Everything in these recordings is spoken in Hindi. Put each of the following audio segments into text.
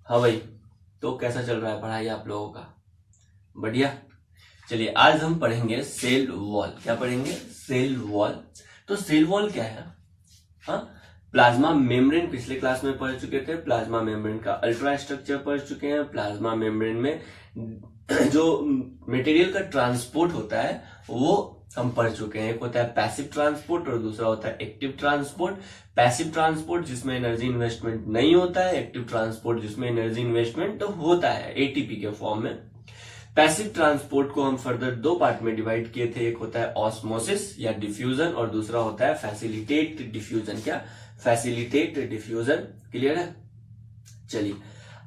हाँ भाई, तो कैसा चल रहा है पढ़ाई आप लोगों का? बढ़िया। चलिए आज हम पढ़ेंगे सेल वॉल। क्या पढ़ेंगे? Cell wall. तो सेल वॉल क्या है? हाँ, प्लाज्मा मेम्ब्रेन पिछले क्लास में पढ़ चुके थे। प्लाज्मा मेम्ब्रेन का अल्ट्रा स्ट्रक्चर पढ़ चुके हैं। प्लाज्मा मेम्ब्रेन में जो मटेरियल का ट्रांसपोर्ट होता है वो हम पढ़ चुके हैं। एक होता है पैसिव ट्रांसपोर्ट और दूसरा होता है एक्टिव ट्रांसपोर्ट। पैसिव ट्रांसपोर्ट जिसमें एनर्जी इन्वेस्टमेंट नहीं होता है, एक्टिव ट्रांसपोर्ट जिसमें एनर्जी इन्वेस्टमेंट तो होता है एटीपी के फॉर्म में। पैसिव ट्रांसपोर्ट को हम फर्दर दो पार्ट में डिवाइड किए थे। एक होता है ऑस्मोसिस या डिफ्यूजन और दूसरा होता है फैसिलिटेट डिफ्यूजन। क्या? Facilitate diffusion. क्लियर है? चलिए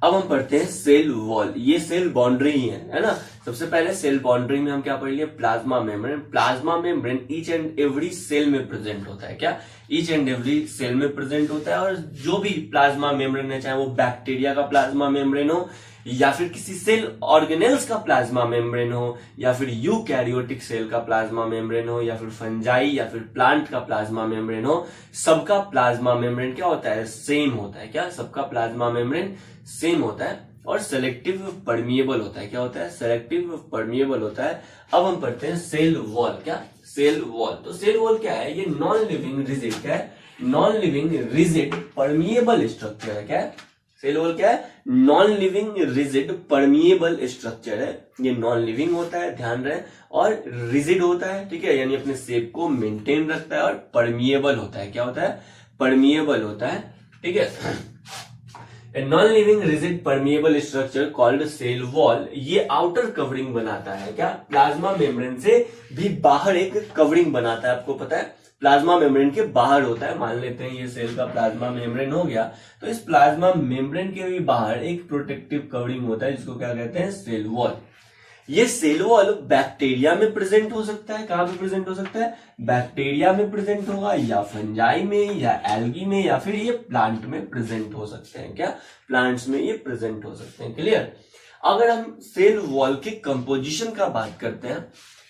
अब हम पढ़ते हैं सेल वॉल। ये सेल बाउंड्री ही है ना। सबसे पहले सेल बाउंड्री में हम क्या पढ़ लिए? Plasma membrane. Plasma membrane each and every cell में प्रेजेंट होता है। क्या? ईच एंड एवरी सेल में प्रेजेंट होता है। और जो भी प्लाज्मा मेम्ब्रेन है, चाहे वो बैक्टीरिया का प्लाज्मा मेम्ब्रेन हो या फिर किसी सेल ऑर्गेनेल्स का प्लाज्मा मेम्ब्रेन हो या फिर यूकैरियोटिक सेल का प्लाज्मा मेम्ब्रेन हो या फिर फंजाई या फिर प्लांट का प्लाज्मा मेम्ब्रेन हो, सबका प्लाज्मा मेम्ब्रेन क्या होता है? सेम होता है। क्या? सबका प्लाज्मा मेम्ब्रेन सेम होता है और सेलेक्टिव परमिएबल होता है। क्या होता है? सेलेक्टिव परमिएबल होता है। अब हम पढ़ते हैं सेल वॉल। क्या? Cell wall. तो सेल वॉल क्या है? ये नॉन लिविंग रिजिड क्या है? Non living rigid permeable structure है। क्या है? सेल वॉल क्या है? Non living rigid permeable structure है। ये नॉन लिविंग होता है, ध्यान रहे, और रिजिड होता है। ठीक है, यानी अपने शेप को मेंटेन रखता है और परमिएबल होता है। क्या होता है? परमिएबल होता है। ठीक है, non living rigid permeable structure called cell wall. ये आउटर कवरिंग बनाता है। क्या? प्लाज्मा मेम्ब्रेन से भी बाहर एक कवरिंग बनाता है। आपको पता है प्लाज्मा मेम्ब्रेन के बाहर होता है। मान लेते हैं ये सेल का प्लाज्मा मेम्ब्रेन हो गया, तो इस प्लाज्मा मेम्ब्रेन के भी बाहर एक प्रोटेक्टिव कवरिंग होता है जिसको क्या कहते हैं? Cell wall. ये सेल वॉल बैक्टीरिया में प्रेजेंट हो सकता है। कहां पे प्रेजेंट हो सकता है? बैक्टीरिया में प्रेजेंट होगा या फंजाई में या एल्गी में या फिर ये प्लांट में प्रेजेंट हो सकते हैं। क्या? प्लांट्स में ये प्रेजेंट हो सकते हैं। क्लियर? अगर हम सेल वॉल के कंपोजिशन का बात करते हैं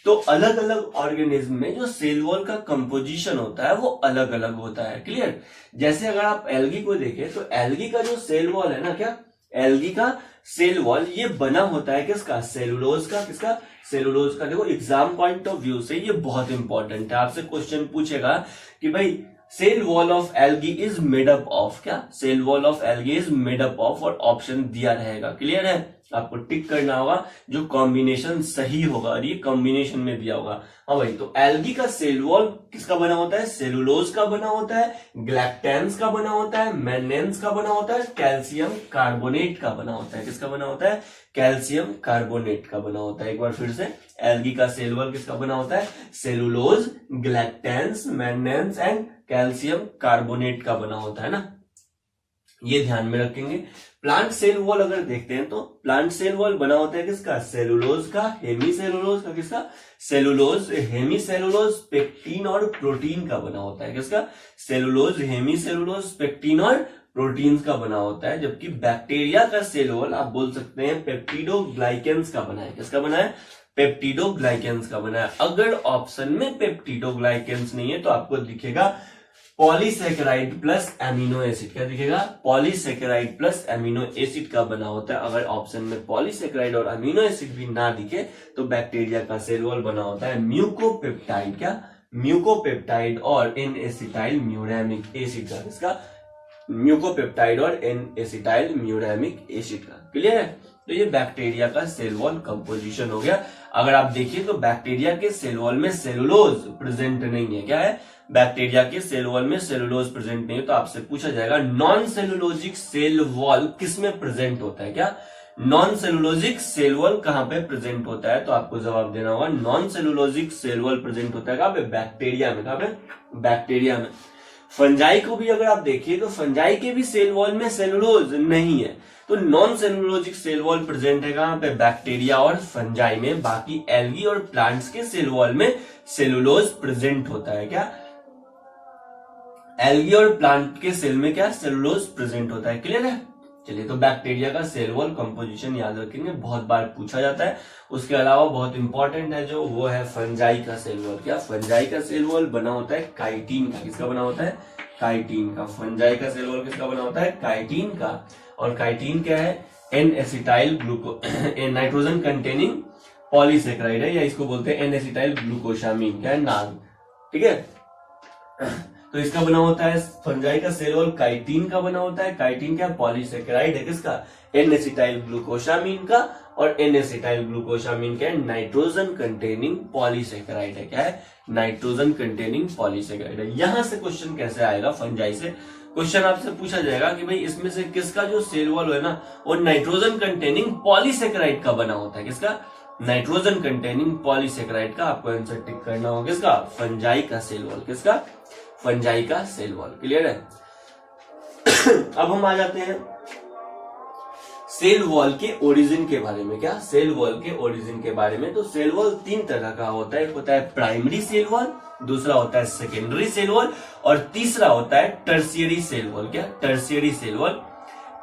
तो अलग अलग ऑर्गेनिज्म में जो सेल वॉल का कंपोजिशन होता है वो अलग अलग होता है। क्लियर? जैसे अगर आप एल्गी को देखें तो एल्गी का जो सेल वॉल है ना, क्या एल्गी का सेल वॉल ये बना होता है किसका? सेलुलोज का। किसका? सेलुलोज का। देखो एग्जाम पॉइंट ऑफ व्यू से ये बहुत इंपॉर्टेंट है। आपसे क्वेश्चन पूछेगा कि भाई cell wall of algae is made up of. क्या? Cell wall of algae is made up of और ऑप्शन दिया रहेगा। क्लियर है? आपको टिक करना होगा जो कॉम्बिनेशन सही होगा और ये कॉम्बिनेशन में दिया होगा। हाँ भाई, तो एल्गी का सेल वॉल किसका बना होता है? सेलुलोज का बना होता है, ग्लैक्टेंस का बना होता है, मैग्नेंस का बना होता है, कैल्शियम कार्बोनेट का बना होता है। किसका बना होता है? कैल्शियम कार्बोनेट का बना होता है। एक बार फिर से, एल्गी का सेल वॉल किसका बना होता है? सेलुलोज, ग्लैक्टेंस, मैग्नेंस एंड कैल्शियम कार्बोनेट का बना होता है ना। ये ध्यान में रखेंगे। प्लांट सेल वॉल अगर देखते हैं तो प्लांट सेल वॉल बना होता है किसका? सेलुलोज का, हेमी सेलुलोज का। किसका? सेलुलोज, हेमी सेलुलोज, पेक्टिन और प्रोटीन का बना होता है। किसका? सेलुलोज, हेमी सेलुलोज, पेक्टिन और प्रोटीन का बना होता है। जबकि बैक्टीरिया का सेल वॉल आप बोल सकते हैं पेप्टिडोग्लाइकेंस का बना है। किसका बना है? पेप्टिडोग्लाइकेंस का बना है। अगर ऑप्शन में पेप्टिडोग्लाइकेंस नहीं है तो आपको दिखेगा पॉलीसेकेराइड प्लस एमिनो एसिड। क्या दिखेगा? पॉलीसेकेराइड प्लस एमिनो एसिड का बना होता है। अगर ऑप्शन में पॉलीसेकेराइड और अमीनो एसिड भी ना दिखे तो बैक्टीरिया का सेल वॉल बना होता है म्यूकोपेप्टाइड। क्या? म्यूकोपेप्टाइड और एन एसिटाइल म्यूरेमिक एसिड का। इसका म्यूकोपेप्टाइड और एन एसिटाइल म्यूरेमिक एसिड का। क्लियर है? तो ये बैक्टीरिया का सेल वॉल कंपोजिशन हो गया। अगर आप देखिए तो बैक्टीरिया के सेल वॉल में सेलुलोज प्रेजेंट नहीं है। क्या है? बैक्टीरिया के सेल वॉल में सेलुलोज प्रेजेंट नहीं है। तो आपसे पूछा जाएगा नॉन सेलुलोजिक सेल वॉल किस में प्रेजेंट होता है? क्या नॉन सेलुलोजिक सेल वॉल कहां पे प्रेजेंट होता है? तो आपको जवाब देना होगा non cellulosic cell wall present होता है कहां पे? बैक्टीरिया में। कहां पे? बैक्टीरिया में। फंजाई को भी अगर आप देखिए तो फंजाई के भी सेल वॉल में सेलुलोज नहीं है। तो non cellulosic cell wall present है कहां पे? बैक्टीरिया और फंजाई में। बाकी एल्गी और प्लांट्स के सेल वॉल में सेलुलोज प्रेजेंट होता है। क्या? एल्गी और प्लांट के सेल में क्या? सेलुलोज प्रेजेंट होता है। क्लियर है? चलिए, तो बैक्टीरिया का सेल वॉल कंपोजिशन याद रखेंगे, बहुत बार पूछा जाता है। उसके अलावा बहुत इंपॉर्टेंट है जो वो है फंजाई का सेल वॉल। क्या? फंजाई का सेल वॉल बना होता है काइटिन का। किसका बना होता है? काइटिन का। फंजाई का सेल वॉल किसका बना होता है? काइटिन का। और काइटिन क्या है, N acetyl ग्लूको nitrogen containing polysaccharide है, या इसको बोलते हैं एन एसिटाइल ग्लूकोसामीन, क्या है, नाग, ठीक है। तो इसका बना होता है फंजाई का सेल वॉल काइटिन का बना होता है। काइटिन क्या, पॉलीसेकेराइड है किसका, एन एसिटाइल ग्लूकोसामीन का, और एन एसिटाइल ग्लूकोसामीन क्या है, नाइट्रोजन कंटेनिंग पॉलीसेकेराइड है, क्या है, नाइट्रोजन कंटेनिंग पॉलीसेकेराइड है। यहां से क्वेश्चन कैसे आएगा, फंजाई से क्वेश्चन आपसे पूछा जाएगा कि भाई इसमें से किसका जो सेल वॉल है ना वो नाइट्रोजन कंटेनिंग पॉलीसेकेराइड का बना होता है, किसका, नाइट्रोजन कंटेनिंग पॉलीसेकेराइड का। आपको आंसर टिक करना होगा किसका, फंजाई का सेल वॉल, किसका, फंजाई का सेल वॉल। क्लियर है। अब हम आ जाते हैं सेल वॉल के ओरिजिन के बारे में। क्या, सेल वॉल के ओरिजिन के बारे में। तो सेल वॉल तीन तरह का होता है, एक होता है प्राइमरी सेल वॉल, दूसरा होता है सेकेंडरी सेल वॉल, और तीसरा होता है टर्शियरी सेल वॉल। क्या, tertiary cell wall.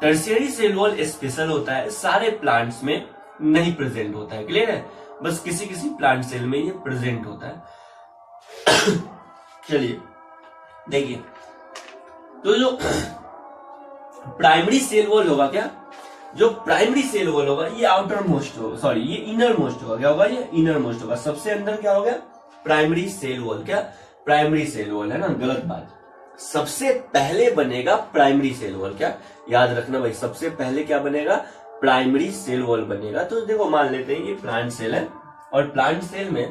Tertiary cell wall special होता है, सारे प्लांट्स में नहीं प्रेजेंट होता है। क्लियर है, बस किसी किसी प्लांट सेल में ये प्रेजेंट होता है। चलिए देखिए, तो जो प्राइमरी सेल वॉल होगा, क्या, जो प्राइमरी सेल वॉल होगा ये आउटर मोस्ट होगा, सॉरी ये इनर मोस्ट होगा। क्या होगा, ये इनर मोस्ट होगा। सबसे अंदर क्या हो गया, प्राइमरी सेल वॉल। क्या, प्राइमरी सेल वॉल है ना, गलत बात। सबसे पहले बनेगा प्राइमरी सेल वॉल। क्या, याद रखना भाई, सबसे पहले क्या बनेगा, प्राइमरी सेल वॉल बनेगा। तो देखो मान लेते हैं ये प्लांट सेल है, और प्लांट सेल में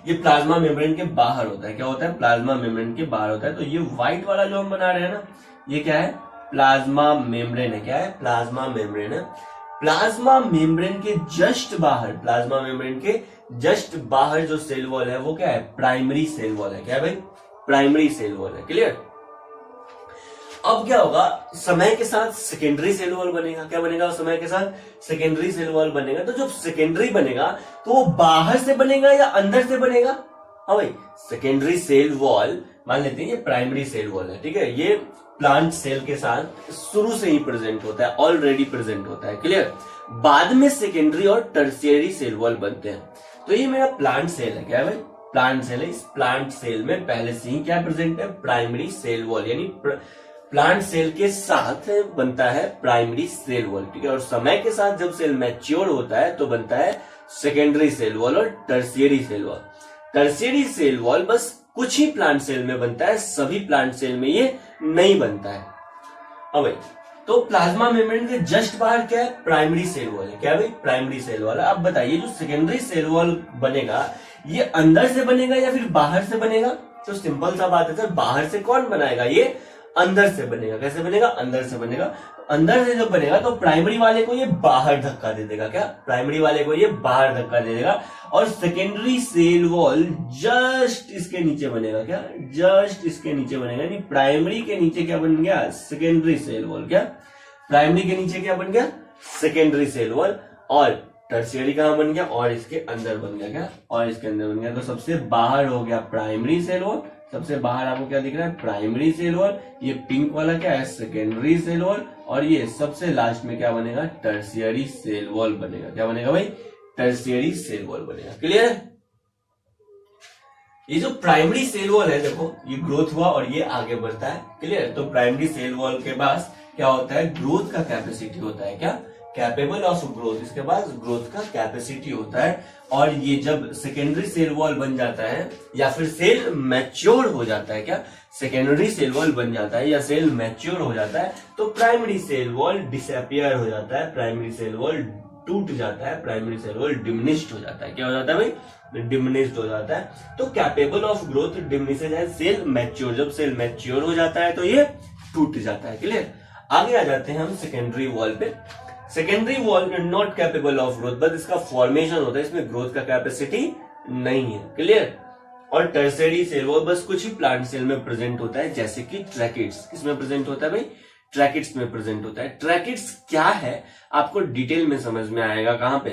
ये प्लाज्मा मेम्ब्रेन के बाहर होता है। क्या होता है, प्लाज्मा मेम्ब्रेन के बाहर होता है। तो ये व्हाइट वाला जो हम बना रहे हैं ना, ये क्या है, प्लाज्मा मेम्ब्रेन है। क्या है, प्लाज्मा मेम्ब्रेन है। प्लाज्मा मेम्ब्रेन के जस्ट बाहर, प्लाज्मा मेम्ब्रेन के जस्ट बाहर जो सेल वॉल है वो क्या है, प्राइमरी सेल वॉल है। क्या है भाई, प्राइमरी सेल वॉल है। क्लियर। अब क्या होगा, समय के साथ सेकेंडरी सेल वॉल बनेगा। क्या बनेगा, समय के साथ सेकेंडरी सेल वॉल बनेगा। तो जब सेकेंडरी बनेगा तो वो बाहर से बनेगा या अंदर से बनेगा। हाँ भाई, सेकेंडरी सेल वॉल मान लेते हैं ये प्राइमरी सेल वॉल है, ठीक है, ये प्लांट सेल के साथ शुरू से ही प्रेजेंट होता है, ऑलरेडी प्रेजेंट होता है। क्लियर। बाद में सेकेंडरी और टर्शियरी सेल वॉल बनते हैं। तो ये मेरा प्लांट सेल है। क्या है भाई, प्लांट सेल है। इस प्लांट सेल में पहले से ही क्या प्रेजेंट है, प्राइमरी सेल वॉल, यानी प्लांट सेल के साथ बनता है प्राइमरी सेल वॉल, ठीक है। और समय के साथ जब सेल मैच्योर होता है तो बनता है सेकेंडरी सेल वॉल और tertiary cell wall. Tertiary cell wall बस कुछ ही प्लांट सेल में बनता है, सभी प्लांट सेल में ये नहीं बनता है। अब भाई, तो प्लाज्मा मेम्ब्रेन के जस्ट बाहर क्या है, प्राइमरी सेल वॉल है। क्या भाई, प्राइमरी सेल वॉल। अब बताइए जो सेकेंडरी सेल वॉल बनेगा ये अंदर से बनेगा या फिर बाहर से बनेगा। तो सिंपल सा बात है सर, बाहर से कौन बनाएगा, ये अंदर से बनेगा। कैसे बनेगा, अंदर से बनेगा। अंदर से जब बनेगा तो प्राइमरी वाले को ये बाहर धक्का दे देगा। क्या, प्राइमरी वाले को ये बाहर धक्का दे देगा, और सेकेंडरी सेल वॉल जस्ट इसके नीचे बनेगा। क्या, जस्ट इसके नीचे बनेगा, यानी प्राइमरी के नीचे क्या बन गया, सेकेंडरी सेल वॉल। क्या, प्राइमरी के नीचे क्या बन गया, सेकेंडरी सेल वॉल। और टर्शियरी कहां बन गया, और इसके अंदर बन गया। क्या, और इसके अंदर बन गया। तो सबसे बाहर हो गया प्राइमरी सेल वॉल, सबसे बाहर आपको क्या दिख रहा है, प्राइमरी सेल वॉल। ये पिंक वाला क्या है, सेकेंडरी सेल वॉल। और ये सबसे लास्ट में क्या बनेगा, टर्शियरी सेल वॉल बनेगा। क्या बनेगा भाई, टर्शियरी सेल वॉल बनेगा। क्लियर है। ये जो प्राइमरी सेल वॉल है, देखो ये ग्रोथ हुआ और ये आगे बढ़ता है। क्लियर। तो प्राइमरी सेल वॉल के पास क्या होता है, ग्रोथ का कैपेसिटी होता है। क्या, कैपेबल ऑफ ग्रोथ, इसके पास ग्रोथ का कैपेसिटी होता है। और ये जब सेकेंडरी सेल वॉल बन जाता है या फिर सेल मैच्योर हो जाता है, क्या, सेकेंडरी सेल वॉल बन जाता है या सेल मैच्योर हो जाता है, तो प्राइमरी सेल वॉल डिसअपियर हो जाता है, प्राइमरी सेल वॉल टूट जाता है, प्राइमरी सेल वॉल डिमिनिश्ड हो जाता है। क्या हो जाता है भाई, डिमिनिश्ड हो जाता है। तो कैपेबल ऑफ ग्रोथ डिमिनिशेज है सेल मैच्योर, जब सेल मैच्योर हो जाता है तो ये टूट जाता है। क्लियर। आगे आ जाते हैं हम सेकेंडरी वॉल पे। Secondary wall not capable of growth, बस इसका फॉर्मेशन होता है, इसमें ग्रोथ का कैपेसिटी नहीं है। क्लियर। और टर्शियरी सेल वॉल बस कुछ ही प्लांट सेल में प्रेजेंट होता है, जैसे कि ट्रैकिड्स। किसमें प्रेजेंट होता है भाई, ट्रैकिड्स में प्रेजेंट होता है। ट्रैकिड्स क्या है आपको डिटेल में समझ में आएगा कहां पे,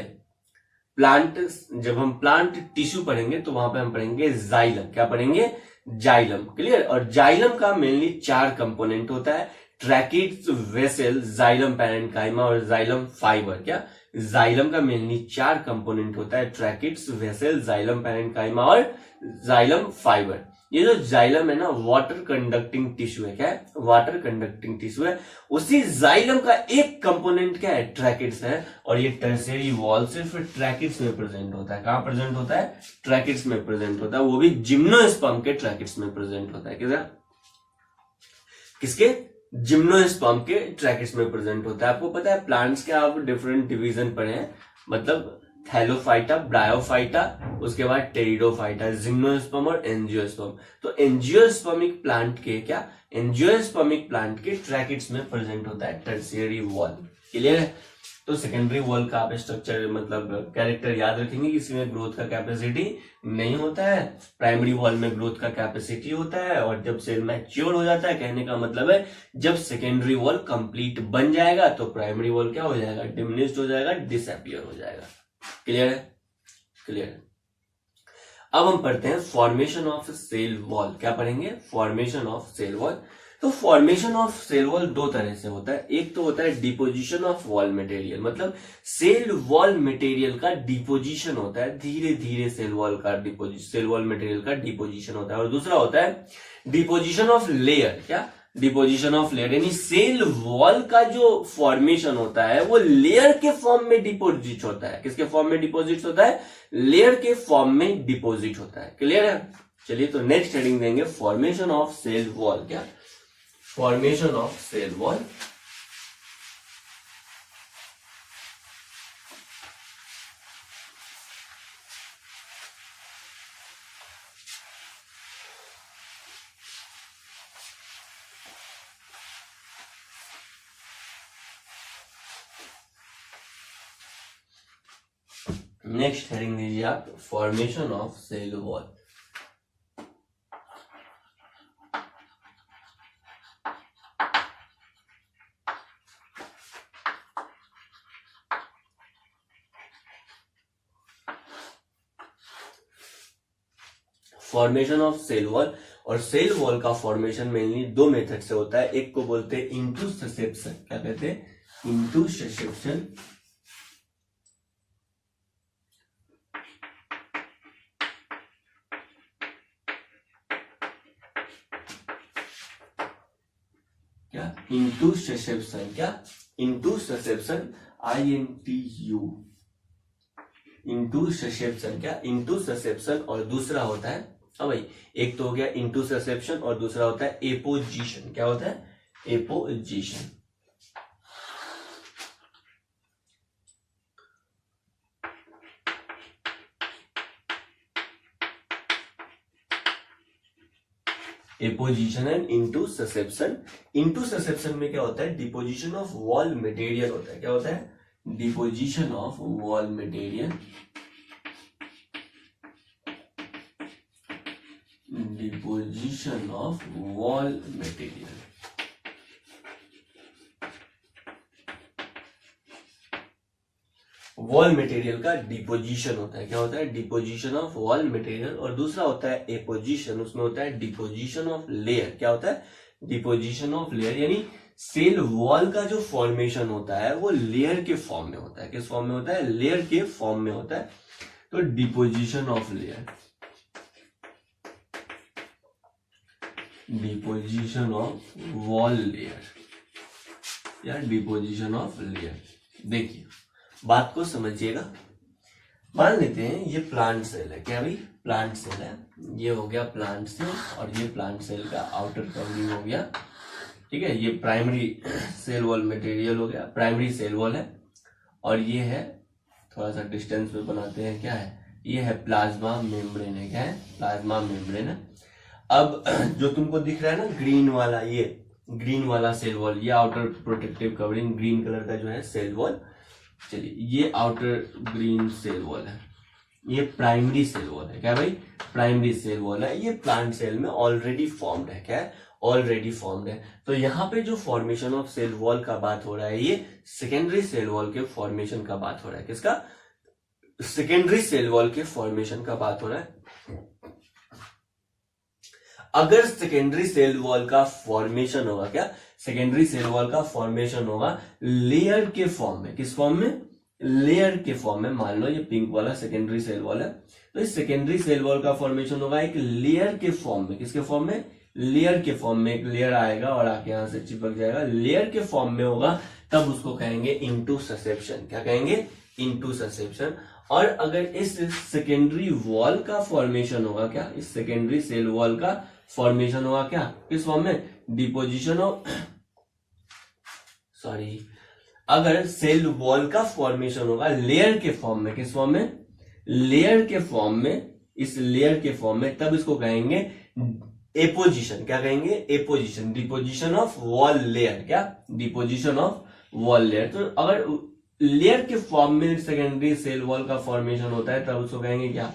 प्लांट, जब हम प्लांट टिश्यू पढ़ेंगे तो वहां पे हम पढ़ेंगे जाइलम। क्या पढ़ेंगे, जाइलम। क्लियर। और जाइलम का मेनली 4 कंपोनेंट होता है, ट्रैकिड्स, वेसल, जाइलम पैरेन्काइमा और जाइलम फाइबर। क्या, जाइलम का मेनली 4 कंपोनेंट होता है, ट्रैकिड्स, वेसल, जाइलम पैरेन्काइमा और जाइलम फाइबर। ये जो जाइलम है ना वाटर कंडक्टिंग टिश्यू है। क्या है? वाटर कंडक्टिंग टिश्यू है। उसी जाइलम का एक कंपोनेंट क्या है? ट्रैकिट्स है। और ये टर्शियरी वॉल सिर्फ ट्रैकिट्स में प्रेजेंट होता है। कहां प्रेजेंट होता है? ट्रैकिट्स में प्रेजेंट होता है, वो भी जिम्नोस्पर्म के ट्रैकिट्स में प्रेजेंट होता है। किसके? जिम्नोस्पर्म के ट्रैकिट्स में प्रेजेंट होता है। आपको पता है प्लांट्स के आप डिफरेंट डिवीजन पढ़े हैं, मतलब थैलोफाइटा, ब्रायोफाइटा, उसके बाद टेरिडोफाइटा, जिम्नोस्पर्म और एंजियोस्पर्म। तो एंजियोस्पर्मिक प्लांट के क्या? एंजियोस्पर्मिक प्लांट के ट्रैकिट्स में प्रेजेंट होता है टर्शियरी वॉल। क्लियर है? तो सेकेंडरी वॉल का आप स्ट्रक्चर मतलब कैरेक्टर याद रखेंगे कि इसमें ग्रोथ का कैपेसिटी नहीं होता है, प्राइमरी वॉल में ग्रोथ का कैपेसिटी होता है। और जब सेल मैच्योर हो जाता है, कहने का मतलब है जब सेकेंडरी वॉल कंप्लीट बन जाएगा तो प्राइमरी वॉल क्या हो जाएगा? डिमिनिश्ड हो जाएगा, डिसअपियर हो जाएगा। क्लियर है? क्लियर है। अब हम पढ़ते हैं फॉर्मेशन ऑफ सेल वॉल। क्या पढ़ेंगे? Formation of cell wall. तो फॉर्मेशन ऑफ सेल वॉल दो तरह से होता है। एक तो होता है डिपोजिशन ऑफ वॉल मटेरियल, मतलब सेल वॉल मटेरियल का डिपोजिशन होता है, धीरे धीरे सेल वॉल मटेरियल का डिपोजिशन होता है। और दूसरा होता है डिपोजिशन ऑफ लेयर। क्या? डिपोजिशन ऑफ लेयर, यानी सेल वॉल का जो फॉर्मेशन होता है वो लेयर के फॉर्म में डिपोजिट होता है। किसके फॉर्म में डिपोजिट होता है? लेयर के फॉर्म में डिपोजिट होता है। क्लियर है? चलिए तो नेक्स्ट हेडिंग देंगे फॉर्मेशन ऑफ सेल वॉल। क्या? Formation of cell wall. Next heading दीजिए आप formation of cell wall. Formation of cell wall, और सेल वॉल का फॉर्मेशन मेनली दो मेथड से होता है। एक को बोलते हैं इंटूससेप्शन। क्या कहते हैं? इंटूससेप्शन। क्या? इंटूससेप्शन। क्या? इंटूससेप्शन, INTU, इंटूससेप्शन। क्या? इंटूससेप्शन। और दूसरा होता है, हाँ भाई, एक तो हो गया इंटूससेप्शन और दूसरा होता है एपोजिशन। क्या होता है? Apposition. Apposition and intussusception. Intussusception में क्या होता है? डिपोजिशन ऑफ वॉल मटेरियल होता है। क्या होता है? Deposition of wall material. Deposition of wall material. Wall material का डिपोजिशन होता है। क्या होता है? Deposition of wall material. और दूसरा होता है एपोजिशन, उसमें होता है डिपोजिशन ऑफ लेयर। क्या होता है? डिपोजिशन ऑफ लेयर, यानी सेल वॉल का जो फॉर्मेशन होता है वो लेयर के फॉर्म में होता है। किस फॉर्म में होता है? लेयर के फॉर्म में होता है। तो deposition of layer, deposition of wall layer या डिपोजिशन ऑफ लेयर। देखिए बात को समझिएगा। मान लेते हैं ये प्लांट सेल है। क्या भाई? प्लांट सेल है। ये हो गया प्लांट सेल और ये प्लांट सेल का आउटर कवरिंग हो गया। ठीक है, ये प्राइमरी सेल वॉल मटेरियल हो गया, प्राइमरी सेल वॉल है। और ये है, थोड़ा सा डिस्टेंस पे बनाते हैं, क्या है? ये है प्लाज्मा मेम्ब्रेन है। क्या है? प्लाज्मा मेम्ब्रेन है। अब जो तुमको दिख रहा है ना ग्रीन वाला, ये ग्रीन वाला सेल वॉल, ये outer protective covering green colour का जो है सेल वॉल। चलिए ये आउटर ग्रीन सेल वॉल है, ये प्राइमरी सेल वॉल है। क्या भाई? प्राइमरी सेल वॉल है। ये प्लांट सेल में ऑलरेडी फॉर्म्ड है। क्या है? ऑलरेडी फॉर्म्ड है। तो यहाँ पे जो फॉर्मेशन ऑफ सेल वॉल का बात हो रहा है, ये सेकेंडरी सेल वॉल के फॉर्मेशन का बात हो रहा है। किसका? सेकेंडरी सेल वॉल के फॉर्मेशन का बात हो रहा है। अगर सेकेंडरी सेल वॉल का फॉर्मेशन होगा, क्या? सेकेंडरी सेल वॉल का फॉर्मेशन होगा लेयर के फॉर्म में। किस फॉर्म में? लेयर के फॉर्म में, मान लो ये पिंक वाला सेकेंडरी सेल वॉल है, तो इस सेकेंडरी सेल वॉल का फॉर्मेशन होगा एक लेयर के फॉर्म में। किसके फॉर्म में? लेयर के फॉर्म में। एक लेयर आएगा और आके यहां से चिपक जाएगा, लेयर के फॉर्म में होगा, तब उसको कहेंगे इनटू ससेप्शन। क्या कहेंगे? Into susception. और अगर इस सेकेंडरी वॉल का फॉर्मेशन होगा क्या, इस सेकेंडरी सेल वॉल का फॉर्मेशन होगा क्या, किस फॉर्म में? डिपोजिशन ऑफ सॉरी अगर सेल वॉल का फॉर्मेशन होगा लेयर के फॉर्म में, किस फॉर्म में? लेयर के फॉर्म में, इस लेयर के फॉर्म में, तब इसको कहेंगे एपोजिशन। क्या कहेंगे? Apposition, deposition of wall layer. क्या? Deposition of wall layer. तो अगर लेयर के फॉर्म में सेकेंडरी सेल वॉल का फॉर्मेशन होता है, तब उसको कहेंगे क्या?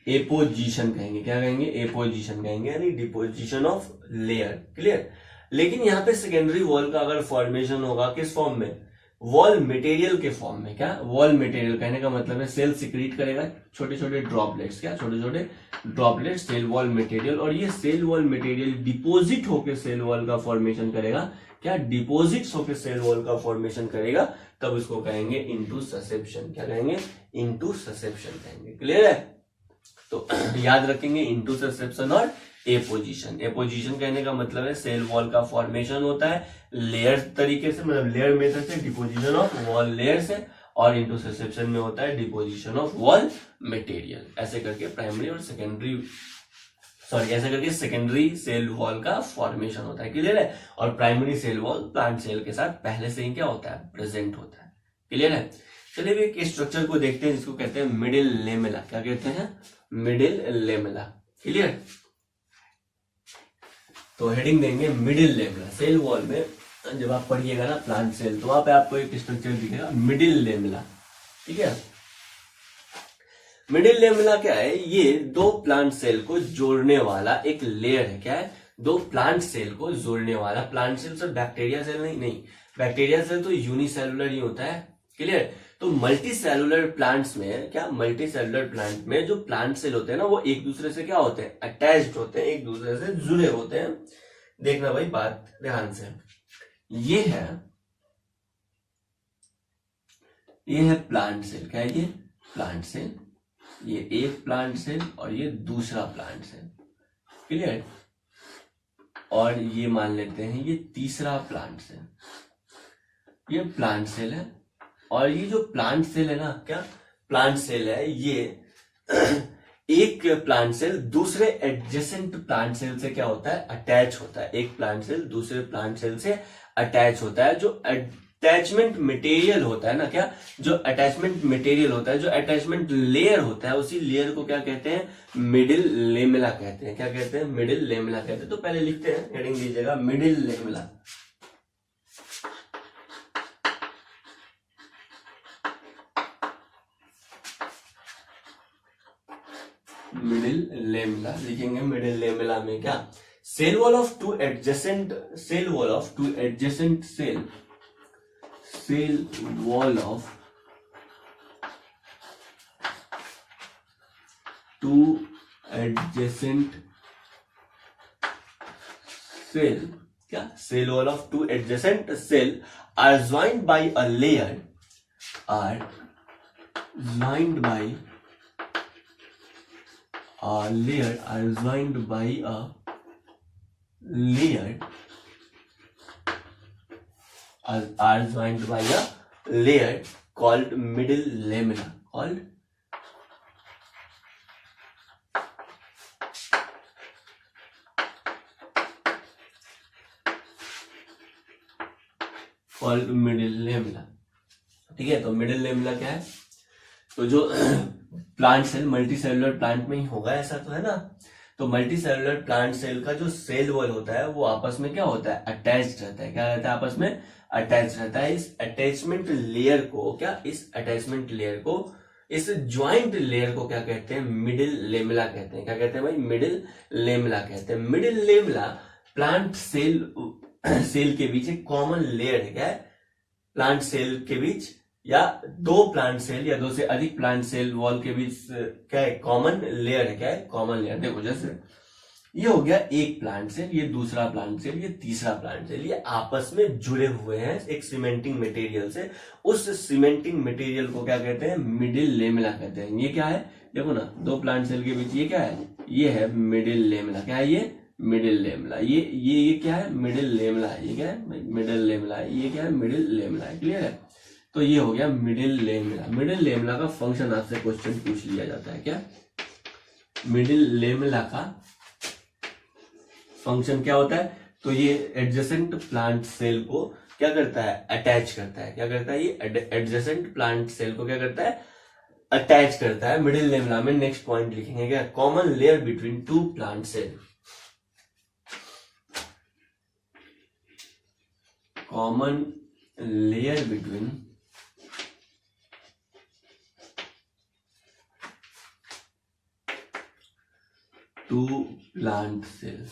एपोजिशन कहेंगे। क्या कहेंगे? एपोजिशन कहेंगे, यानी डिपोजिशन ऑफ लेयर। क्लियर? लेकिन यहां पे सेकेंडरी वॉल का अगर फॉर्मेशन होगा किस फॉर्म में? वॉल मटेरियल के फॉर्म में। क्या? वॉल मटेरियल कहने का मतलब है सेल सिक्रीट करेगा छोटे छोटे ड्रॉपलेट्स। क्या? छोटे छोटे ड्रॉपलेट्स, सेल वॉल मटेरियल। और ये सेल वॉल मटेरियल डिपोजिट होकर सेल वॉल का फॉर्मेशन करेगा। क्या? डिपोजिट्स होकर सेल वॉल का फॉर्मेशन करेगा, तब इसको कहेंगे इनटू ससेप्शन। क्या कहेंगे? इनटू ससेप्शन कहेंगे। क्लियर है? तो याद रखेंगे इनटू ससेप्शन और एपोजिशन। एपोजिशन कहने का मतलब है सेल वॉल का फॉर्मेशन होता है लेयर तरीके से, मतलब लेयर मेथड से, डिपोजिशन ऑफ वॉल लेयर से, और इनटू ससेप्शन में होता है डिपोजिशन ऑफ वॉल मटेरियल। ऐसे करके प्राइमरी और सेकेंडरी ऐसे करके सेकेंडरी सेल वॉल का फॉर्मेशन होता है। क्लियर है? और primary cell wall plant cell के साथ पहले से ही क्या होता है? प्रेजेंट होता है। क्लियर है? चलिए भी एक स्ट्रक्चर को देखते हैं जिसको कहते हैं मिडिल लेमेला। क्या कहते हैं? Middle lamella. क्लियर? तो हेडिंग देंगे मिडिल लेमेला। सेल वॉल में जब आप पढ़िएगा ना प्लांट सेल, तो वहां पे आपको एक स्ट्रक्चर दिखेगा मिडिल लेमेला। ठीक है? मिडिल लेमेला क्या है? ये दो प्लांट सेल को जोड़ने वाला एक लेयर है। क्या है? दो प्लांट सेल को जोड़ने वाला। Plant cell sir bacteria cell नहीं, बैक्टीरिया सेल तो यूनिसेलुलर ही होता है। क्लियर? तो मल्टी सेलुलर प्लांट्स में क्या, मल्टी सेलुलर प्लांट में जो प्लांट सेल होते हैं ना, वो एक दूसरे से क्या होते हैं? अटैच्ड होते हैं, एक दूसरे से जुड़े होते हैं। देखना भाई बात ध्यान से। ये है प्लांट सेल। क्या है ये? Plant cell. ये एक प्लांट सेल और ये दूसरा प्लांट सेल। क्लियर? और ये मान लेते हैं ये तीसरा प्लांट सेल। ये प्लांट सेल है, और ये जो प्लांट सेल है ना, क्या प्लांट सेल है, ये एक प्लांट सेल दूसरे एडजेसेंट प्लांट सेल से क्या होता है? अटैच होता है। एक प्लांट सेल दूसरे प्लांट सेल से अटैच होता है। जो अटैचमेंट मटेरियल होता है ना, क्या जो अटैचमेंट मटेरियल होता है, जो अटैचमेंट लेयर होता है, उसी लेयर को क्या कहते हैं? मिडिल लेमेला कहते हैं। क्या कहते हैं? मिडिल लेमेला कहते हैं। तो पहले लिखते हैं, हेडिंग दीजिएगा मिडिल लेमेला। मिडिल लेमेला लिखेंगे। मिडिल लेमेला में क्या? Cell wall of two adjacent cell wall of two adjacent cell wall of two adjacent cell, क्या cell wall of two adjacent cell are joined by a layer, are joined by a layer, are joined by a layer, are joined by a layer called middle lamina, called middle lamina। ठीक है? तो मिडिल लेमिना क्या है? तो जो plant cell multi cellular plant में ही होगा, ऐसा तो है ना। तो मल्टी सेलुलर प्लांट सेल का जो सेल वॉल होता है वो आपस में क्या होता है? अटैच्ड रहता है। क्या रहता है? आपस में अटैच रहता है। इस अटैचमेंट लेयर को क्या, इस अटैचमेंट लेयर को, इस ज्वाइंट लेयर को क्या कहते हैं? मिडिल लेमिला कहते हैं। क्या कहते हैं भाई? मिडिल लेमिला कहते हैं। मिडिल लेमिला प्लांट सेल के बीच एक कॉमन लेयर है। क्या है? प्लांट सेल के बीच या दो प्लांट सेल या दो से अधिक प्लांट सेल वॉल के बीच क्या है? कॉमन लेयर है। क्या है? Common layer. देखो जैसे ये हो गया एक प्लांट सेल, ये दूसरा प्लांट सेल, ये तीसरा प्लांट सेल, ये आपस में जुड़े हुए हैं एक सीमेंटिंग मटेरियल से। उस सीमेंटिंग मटेरियल को क्या कहते हैं, मिडिल लेमिना कहते हैं। ये क्या है, देखो ना, दो प्लांट सेल के बीच ये क्या है, ये है मिडिल लेमिना। क्या है ये, मिडिल लेमिना। ये क्या है, मिडिल लेमिना। ये क्या है, मिडिल लेमिना। ये क्या है, मिडिल लेमिना। क्लियर है। तो ये हो गया मिडिल लेमिना। मिडिल लेमिना का फंक्शन आपसे क्वेश्चन पूछ लिया जाता है। क्या मिडिल लेमिना का फंक्शन क्या होता है, तो ये एडजेसेंट प्लांट सेल को क्या करता है, अटैच करता है। क्या करता है, ये एडजेसेंट प्लांट सेल को क्या करता है, अटैच करता है। मिडिल लेमिना में नेक्स्ट पॉइंट लिखेंगे क्या, common layer between two plant cell. Common layer between two plant cell.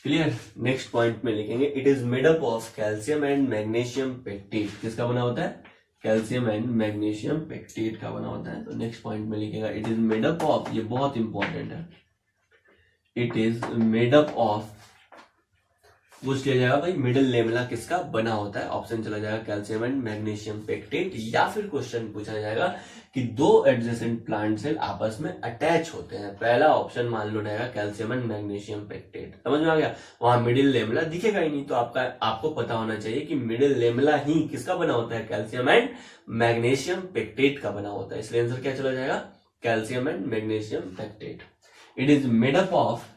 Clear. Next point में लिखेंगे it is made up of calcium and magnesium pectate. किसका बना होता है, कैल्शियम एंड मैग्नीशियम पेक्टेट का बना होता है। तो नेक्स्ट पॉइंट में लिखेगा it is made up of, ये बहुत इंपॉर्टेंट है, it is made up of, पूछ लिया जाएगा भाई मिडिल लेमिना किसका बना होता है, ऑप्शन चला जाएगा कैल्शियम एंड मैग्नीशियम पेक्टेट। या फिर क्वेश्चन पूछा जाएगा कि दो एडजेसेंट प्लांट सेल आपस में अटैच होते हैं। पहला ऑप्शन मान लो रहेगा कैल्शियम एंड मैग्नीशियम पेक्टेट। समझ में आ गया, वहां मिडिल लेमिना दिखेगा ही नहीं, तो आपको पता होना चाहिए कि मिडिल लेमिना ही किसका बना होता है, कैल्शियम एंड मैग्नीशियम पेक्टेट का बना होता है। इसलिए आंसर क्या चला जाएगा, calcium and magnesium pectate. It is made up of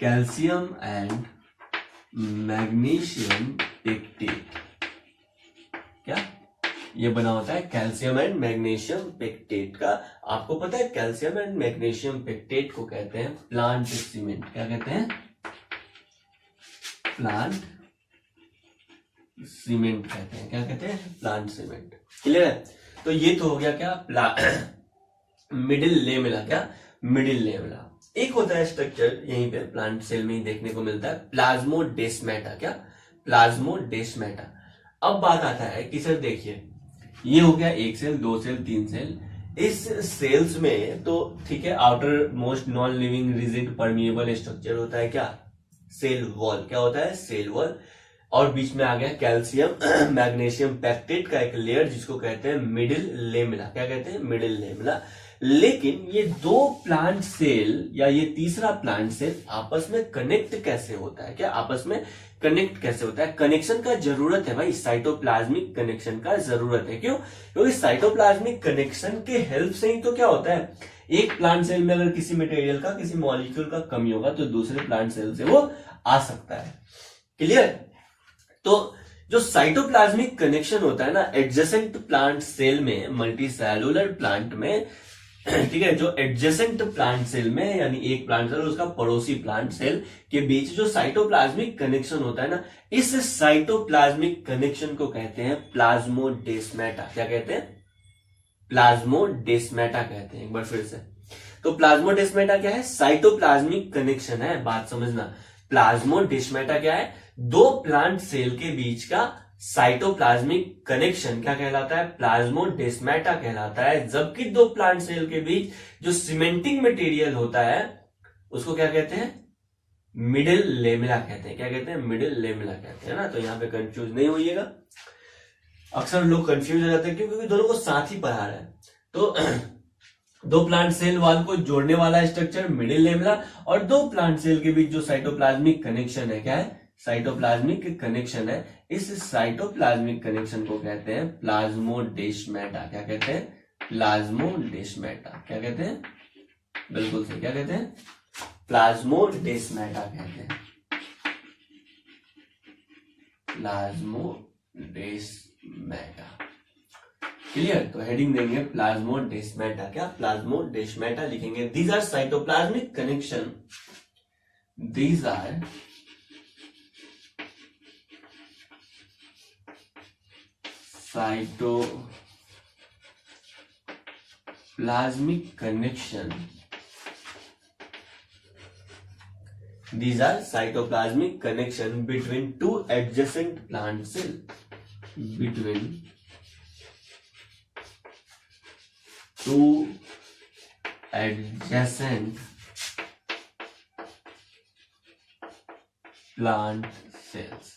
calcium and magnesium pectate. क्या ये बना होता है कैल्शियम एंड मैग्नीशियम पेक्टेट का। आपको पता है कैल्शियम एंड मैग्नीशियम पेक्टेट को कहते हैं प्लांट सीमेंट। क्या कहते हैं, प्लांट सीमेंट कहते हैं। क्या कहते हैं, प्लांट सीमेंट। क्लियर है। तो ये तो हो गया क्या, मिडिल लेमिना। क्या मिडिल लेमिना। एक होता है स्ट्रक्चर यहीं पे प्लांट सेल में ही देखने को मिलता है, प्लाज्मोडेस्माटा। क्या, प्लाज्मोडेस्माटा। अब बात आता है कि सर देखिए, ये हो गया एक सेल, दो सेल, तीन सेल। इस सेल्स में तो ठीक है, outer most non living rigid permeable structure होता है। क्या, सेल वॉल। क्या होता है, सेल वॉल। और बीच में आ गया कैल्शियम मैग्नीशियम पेक्टेट का एक लेयर जिसको कहते हैं मिडिल लेमिना। क्या कहते हैं, मिडिल लेमिना। लेकिन ये दो प्लांट सेल या ये तीसरा प्लांट सेल आपस में कनेक्ट कैसे होता है, क्या आपस में कनेक्ट कैसे होता है, कनेक्शन का जरूरत है भाई, साइटोप्लाज्मिक कनेक्शन का जरूरत है। क्यों, क्योंकि साइटोप्लाज्मिक कनेक्शन के हेल्प से ही तो क्या होता है, एक प्लांट सेल में अगर किसी मटेरियल का, किसी मॉलिक्यूल का कमी होगा तो दूसरे प्लांट सेल से वो आ सकता है। क्लियर। तो जो साइटोप्लाज्मिक कनेक्शन होता है ना एडजेसेंट प्लांट सेल में, मल्टीसेलुलर प्लांट में, ठीक है, जो एडजेसेंट प्लांट सेल में यानी एक प्लांट सेल और उसका पड़ोसी प्लांट सेल के बीच जो साइटोप्लाज्मिक कनेक्शन होता है ना, इस साइटोप्लाज्मिक कनेक्शन को कहते हैं प्लाज्मोडेस्माटा। क्या कहते हैं, प्लाज्मोडेस्माटा कहते हैं। एक बार फिर से, तो प्लाज्मोडेस्माटा क्या है, साइटोप्लाज्मिक कनेक्शन है। बात समझना, प्लाज्मोडेस्माटा क्या है, दो प्लांट सेल के बीच का साइटोप्लाज्मिक कनेक्शन क्या कहलाता है, प्लाज्मोडेस्माटा कहलाता है। जबकि दो प्लांट सेल के बीच जो सीमेंटिंग मटेरियल होता है उसको क्या कहते हैं, मिडिल लेमिना कहते हैं। क्या कहते हैं, मिडिल लेमिना कहते हैं ना। तो यहां पे कंफ्यूज नहीं होइएगा, अक्सर लोग कंफ्यूज हो जाते हैं क्योंकि दोनों को साथ ही पढ़ा रहे हैं। तो दो प्लांट सेल वाल को जोड़ने वाला स्ट्रक्चर मिडिल लेमिना, और दो प्लांट सेल के बीच जो साइटोप्लाज्मिक कनेक्शन है, क्या है, साइटोप्लाज्मिक कनेक्शन है, इस साइटोप्लाज्मिक कनेक्शन को कहते हैं प्लाज्मोडेस्माटा। क्या कहते हैं, प्लाज्मोडेस्माटा। क्या कहते हैं, बिल्कुल सही, क्या कहते हैं, प्लाज्मोडेस्माटा कहते हैं, प्लाज्मोडेस्माटा। क्लियर। तो हेडिंग देंगे प्लाज्मोडेस्माटा। क्या, प्लाज्मोडेस्माटा लिखेंगे। These are cytoplasmic connection, these are cytoplasmic connection, these are cytoplasmic connection between two adjacent plant cell, between two adjacent plant cells,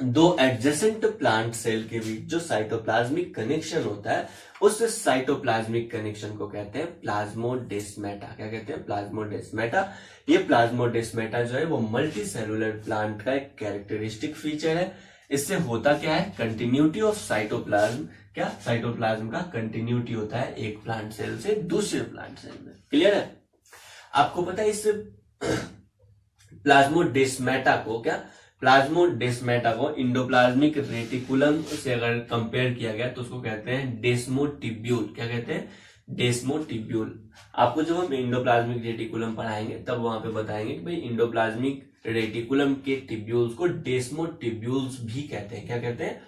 दो एडजेसेंट प्लांट सेल के बीच जो साइटोप्लाज्मिक कनेक्शन होता है उस साइटोप्लाज्मिक कनेक्शन को कहते हैं प्लाज्मोडेस्माटा। क्या कहते हैं? प्लाज्मोडेस्माटा। ये प्लाज्मोडेस्माटा जो है वो मल्टी सेलुलर प्लांट का एक कैरेक्टरिस्टिक फीचर है। इससे होता क्या है? Continuity of cytoplasm. क्या? साइटोप्लाज्म का कंटिन्यूटी होता है एक प्लांट सेल से दूसरे प्लांट सेल में। क्लियर है? आपको पता है इस प्लाज्मोडेस्माटा को, क्या प्लाज्मोडेस्माटा को इंडोप्लाज्मिक रेटिकुलम से अगर कंपेयर किया गया तो उसको कहते हैं डेस्मोटिब्यूल। क्या कहते हैं? डेस्मोटिब्यूल। आपको जब हम इंडोप्लाज्मिक रेटिकुलम पढ़ाएंगे तब वहां पे बताएंगे कि भाई इंडोप्लाज्मिक रेटिकुलम के टिब्यूल्स को डेस्मोटिब्यूल्स भी कहते हैं। क्या कहते हैं?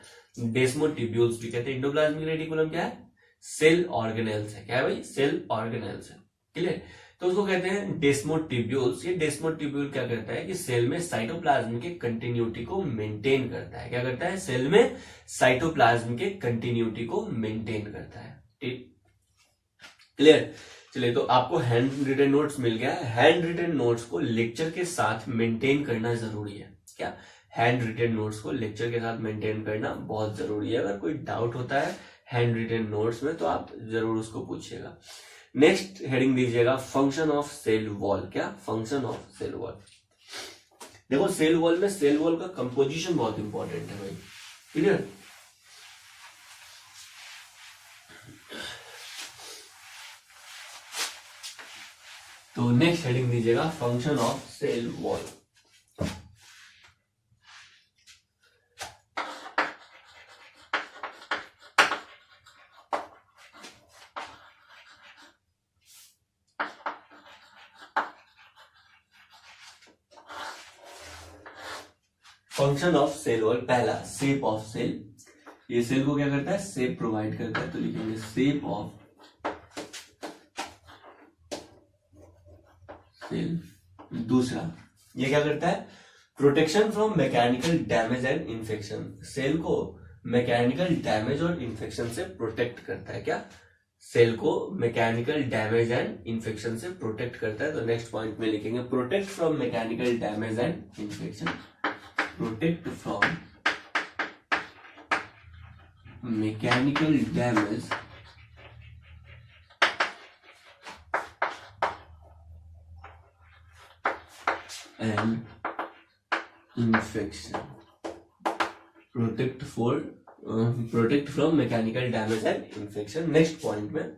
डेस्मोटिब्यूल्स भी कहते हैं। इंडोप्लाज्मिक रेटिकुलम क्या है? सेल ऑर्गेनेल्स है। क्या है भाई? सेल ऑर्गेनेल्स है। क्लियर? तो उसको कहते हैं डेस्मोटिब्यूल्स। ये डेस्मोटिब्यूल क्या करता है कि सेल में साइटोप्लाज्म के कंटिन्यूटी को मेंटेन करता है। क्या करता है? सेल में साइटोप्लाज्म के कंटिन्यूटी को मेंटेन करता है। ठीक, क्लियर? चलिए, तो आपको हैंड रिटन नोट्स मिल गया है। हैंड रिटन नोट्स को लेक्चर के साथ मेंटेन करना जरूरी है। क्या? हैंड रिटन नोट्स को लेक्चर के साथ मेंटेन करना बहुत जरूरी है। अगर कोई डाउट होता है हैंड रिटन नोट्स में तो आप जरूर उसको पूछिएगा। नेक्स्ट हेडिंग दीजिएगा फंक्शन ऑफ सेल वॉल। क्या? Function of cell wall. देखो, सेल वॉल में सेल वॉल का कंपोजिशन बहुत इंपॉर्टेंट है भाई। क्लियर? तो नेक्स्ट हेडिंग दीजिएगा function of cell wall. Function of cell wall, पहला शेप ऑफ सेल। ये सेल को क्या करता है? शेप प्रोवाइड करता है। तो लिखेंगे शेप ऑफ सेल। दूसरा, ये क्या करता है? Protection from mechanical damage and infection. Cell को मैकेनिकल डैमेज और इंफेक्शन से प्रोटेक्ट करता है। क्या? सेल को मैकेनिकल डैमेज एंड इंफेक्शन से प्रोटेक्ट करता है। तो नेक्स्ट पॉइंट में लिखेंगे protect from mechanical damage and infection. Protect from mechanical damage and infection. Protect from mechanical damage and infection. Next point में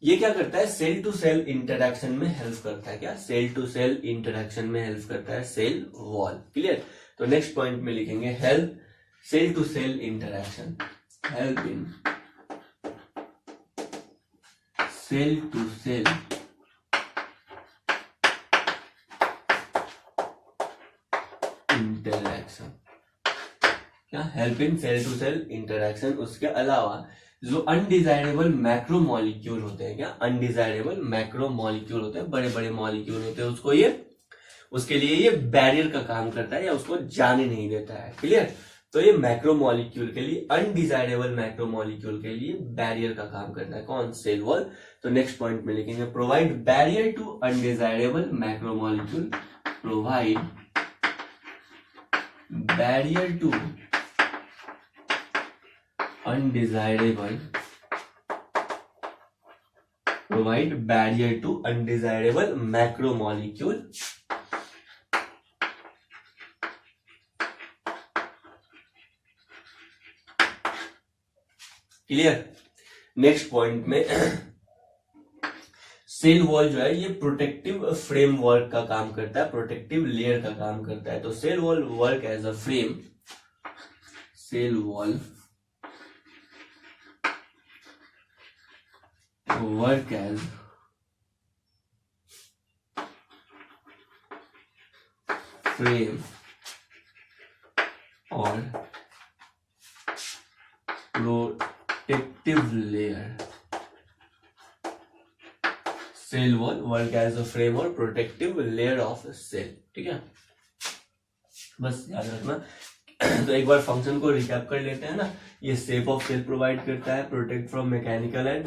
ये क्या करता है? सेल टू सेल इंटरेक्शन में हेल्प करता है। क्या? सेल टू सेल इंटरेक्शन में हेल्प करता है सेल वॉल। क्लियर? तो नेक्स्ट पॉइंट में लिखेंगे help cell to cell interaction. Help in cell to cell interaction. क्या? Help in cell to cell interaction. उसके अलावा जो अनडिजायरेबल मैक्रोमोलिक्यूल होते हैं, क्या? अनडिजायरेबल मैक्रोमोलिक्यूल होते हैं, बड़े बड़े मॉलिक्यूल होते हैं, उसके लिए ये बैरियर का काम करता है या उसको जाने नहीं देता है। क्लियर? तो ये मैक्रोमोलिक्यूल के लिए, अनडिजायरेबल मैक्रोमोलिक्यूल के लिए बैरियर का काम करता है। कौन? Cell wall. तो नेक्स्ट पॉइंट में लिखेंगे provide barrier to undesirable macromolecule. Provide barrier to undesirable, provide barrier to undesirable macromolecule. Clear? Next point में सेल वॉल जो है ये प्रोटेक्टिव फ्रेमवर्क का काम करता है, प्रोटेक्टिव लेयर का काम करता है। तो cell wall work as a frame. Cell wall work as frame और protective layer. Cell wall work as a frame और प्रोटेक्टिव लेयर ऑफ सेल। ठीक है? बस याद रखना तो एक बार फंक्शन को रिकैप कर लेते हैं ना। ये शेप ऑफ सेल प्रोवाइड करता है, protect from mechanical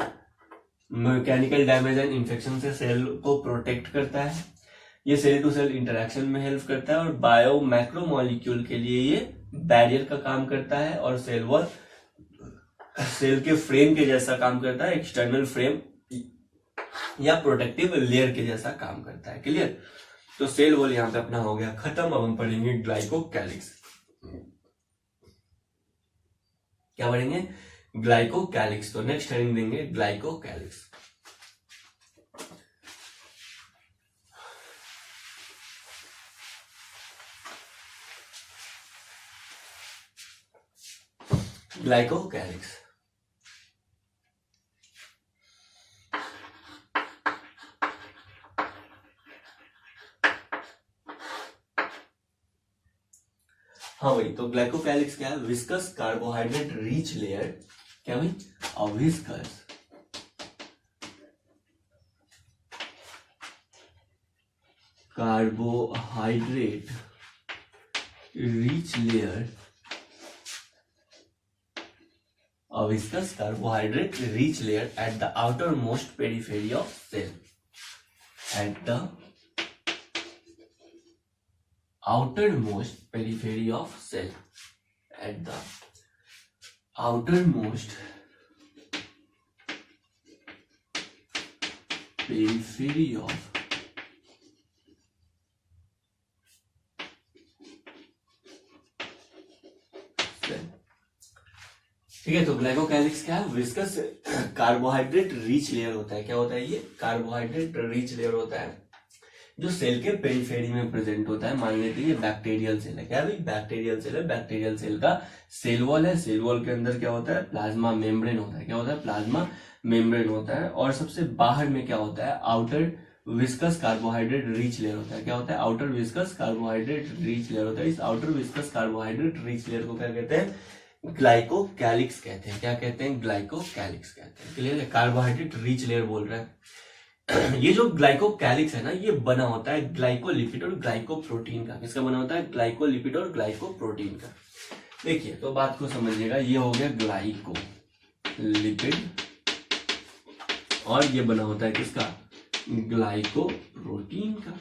damage and infection से सेल को प्रोटेक्ट करता है। ये सेल टू सेल इंटरेक्शन में हेल्प करता है और बायो मैक्रोमोलिक्यूल के लिए ये बैरियर का काम करता है। और सेल वॉल सेल के फ्रेम के जैसा काम करता है, एक्सटर्नल फ्रेम या प्रोटेक्टिव लेयर के जैसा काम करता है। क्लियर? तो सेल वॉल यहां पे अपना हो गया खत्म। अब हम पढ़ेंगे ग्लाइकोकैलिक्स। क्या पढ़ेंगे? ग्लाइकोकैलिक्स। तो नेक्स्ट हेडिंग देंगे ग्लाइकोकैलिक्स। ग्लाइकोकैलिक्स हाँ भाई, तो ग्लाइकोकैलिक्स क्या है? Viscous carbohydrate rich layer. क्या भाई? Viscous carbohydrate rich layer, viscous carbohydrate rich layer at the outermost periphery of cell. At the outermost periphery of cell. At the outermost periphery of cell. ठीक है, तो ग्लाइकोकैलिक्स क्या है? विस्कस कार्बोहाइड्रेट रिच लेयर होता है। क्या होता है ये? कार्बोहाइड्रेट रिच लेयर होता है जो सेल के पेरिफेरी में प्रेजेंट होता है। मान लेते हैं ये बैक्टीरियल सेल है। क्या भाई? बैक्टीरियल सेल है। बैक्टीरियल सेल का सेल वॉल है। सेल वॉल के अंदर क्या होता है? प्लाज्मा मेम्ब्रेन होता है। क्या होता है? प्लाज्मा मेम्ब्रेन होता है। और सबसे बाहर में क्या होता है? Outer viscous carbohydrate rich layer होता है। क्या होता है? Outer viscous carbohydrate rich layer होता है। इस outer viscous carbohydrate rich layer को क्या कहते हैं? ग्लाइकोकैलिक्स कहते हैं। क्या कहते हैं? ग्लाइकोकैलिक्स कहते हैं। क्लियर है? कार्बोहाइड्रेट रिच लेयर बोल रहा है। ये जो ग्लाइकोकैलिक्स है ना, ये बना होता है ग्लाइकोलिपिड और ग्लाइकोप्रोटीन का। किसका बना होता है? ग्लाइकोलिपिड और ग्लाइकोप्रोटीन का। देखिए, तो बात को समझिएगा। ये हो गया ग्लाइकोलिपिड और ये बना होता है किसका? ग्लाइकोप्रोटीन का।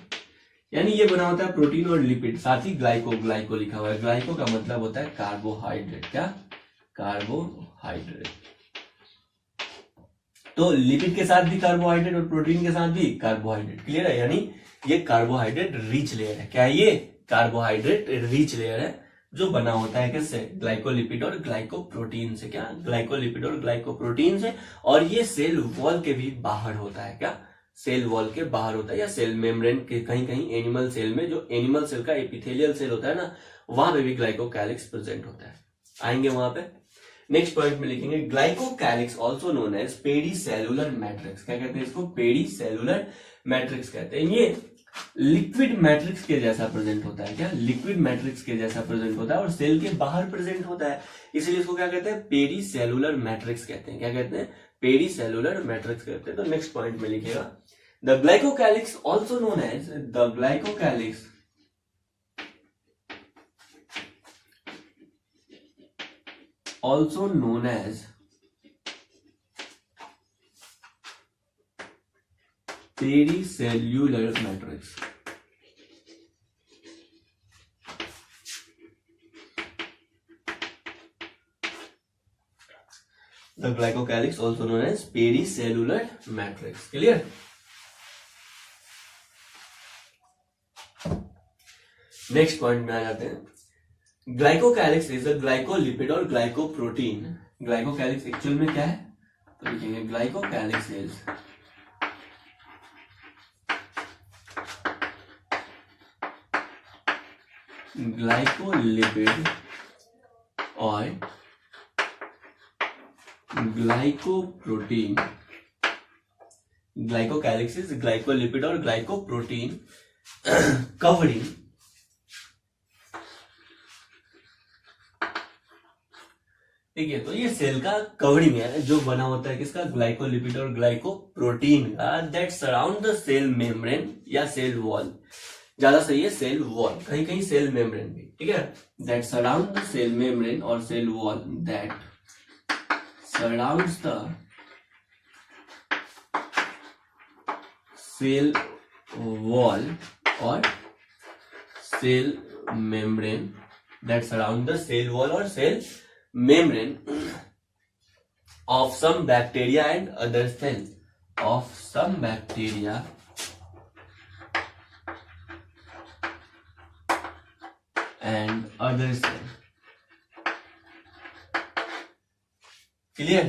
यानी ये बना होता है प्रोटीन और लिपिड, साथ ही ग्लाइको ग्लाइको लिखा हुआ है। ग्लाइको का मतलब होता है कार्बोहाइड्रेट। क्या? कार्बोहाइड्रेट। तो लिपिड के साथ भी कार्बोहाइड्रेट और प्रोटीन के साथ भी कार्बोहाइड्रेट। क्लियर है? यानी ये कार्बोहाइड्रेट रिच लेयर है। क्या है ये? कार्बोहाइड्रेट रिच लेयर है जो बना होता है किससे? ग्लाइकोलिपिड और ग्लाइकोप्रोटीन से। क्या? ग्लाइकोलिपिड और ग्लाइकोप्रोटीन से। और ये सेल वॉल के भी बाहर होता है। क्या? सेल वॉल के बाहर होता है या सेल मेम्ब्रेन के कहीं कहीं एनिमल सेल में, जो एनिमल सेल का एपिथेलियल सेल होता है ना, वहां पे भी ग्लाइकोकैलिक्स प्रेजेंट होता है। आएंगे वहां पे। नेक्स्ट पॉइंट में लिखेंगे glycocalyx also known as pericellular matrix. क्या कहते हैं इसको? पेरीसेलुलर मैट्रिक्स कहते हैं। ये लिक्विड मैट्रिक्स के जैसा प्रेजेंट होता है। क्या? लिक्विड मैट्रिक्स के जैसा प्रेजेंट होता है और सेल के बाहर प्रेजेंट होता है, इसलिए इसको क्या कहते हैं? पेरीसेलुलर मैट्रिक्स कहते हैं। क्या कहते हैं? पेरीसेलुलर मैट्रिक्स कहते हैं। तो नेक्स्ट पॉइंट में लिखिएगा the glycocalyx also known as the glycocalyx also known as pericellular matrix. The glycocalyx also known as pericellular matrix. Clear? Next point में आ जाते हैं। ग्लाइकोकैलिक्स इज अ ग्लाइकोलिपिड और ग्लाइकोप्रोटीन। ग्लाइकोकैलिक्स एक्चुअल में क्या है? तो लिखेंगे ग्लाइकोकैलिक्स इज ग्लाइकोलिपिड और ग्लाइकोप्रोटीन। ग्लाइकोकैलिक्स इज ग्लाइकोलिपिड और ग्लाइकोप्रोटीन कवरिंग ठीक है। तो ये सेल का कवरिंग है जो बना होता है किसका? ग्लाइकोलिपिड और ग्लाइकोप्रोटीन का, that surround the cell membrane या सेल वॉल। ज्यादा सही है सेल वॉल, कहीं कहीं सेल मेम्ब्रेन भी, ठीक है। That surround the cell membrane और cell wall, that surrounds the cell wall और cell membrane, that surround the cell wall और cell membrane of some bacteria and other cells, of some bacteria and other cells. Clear?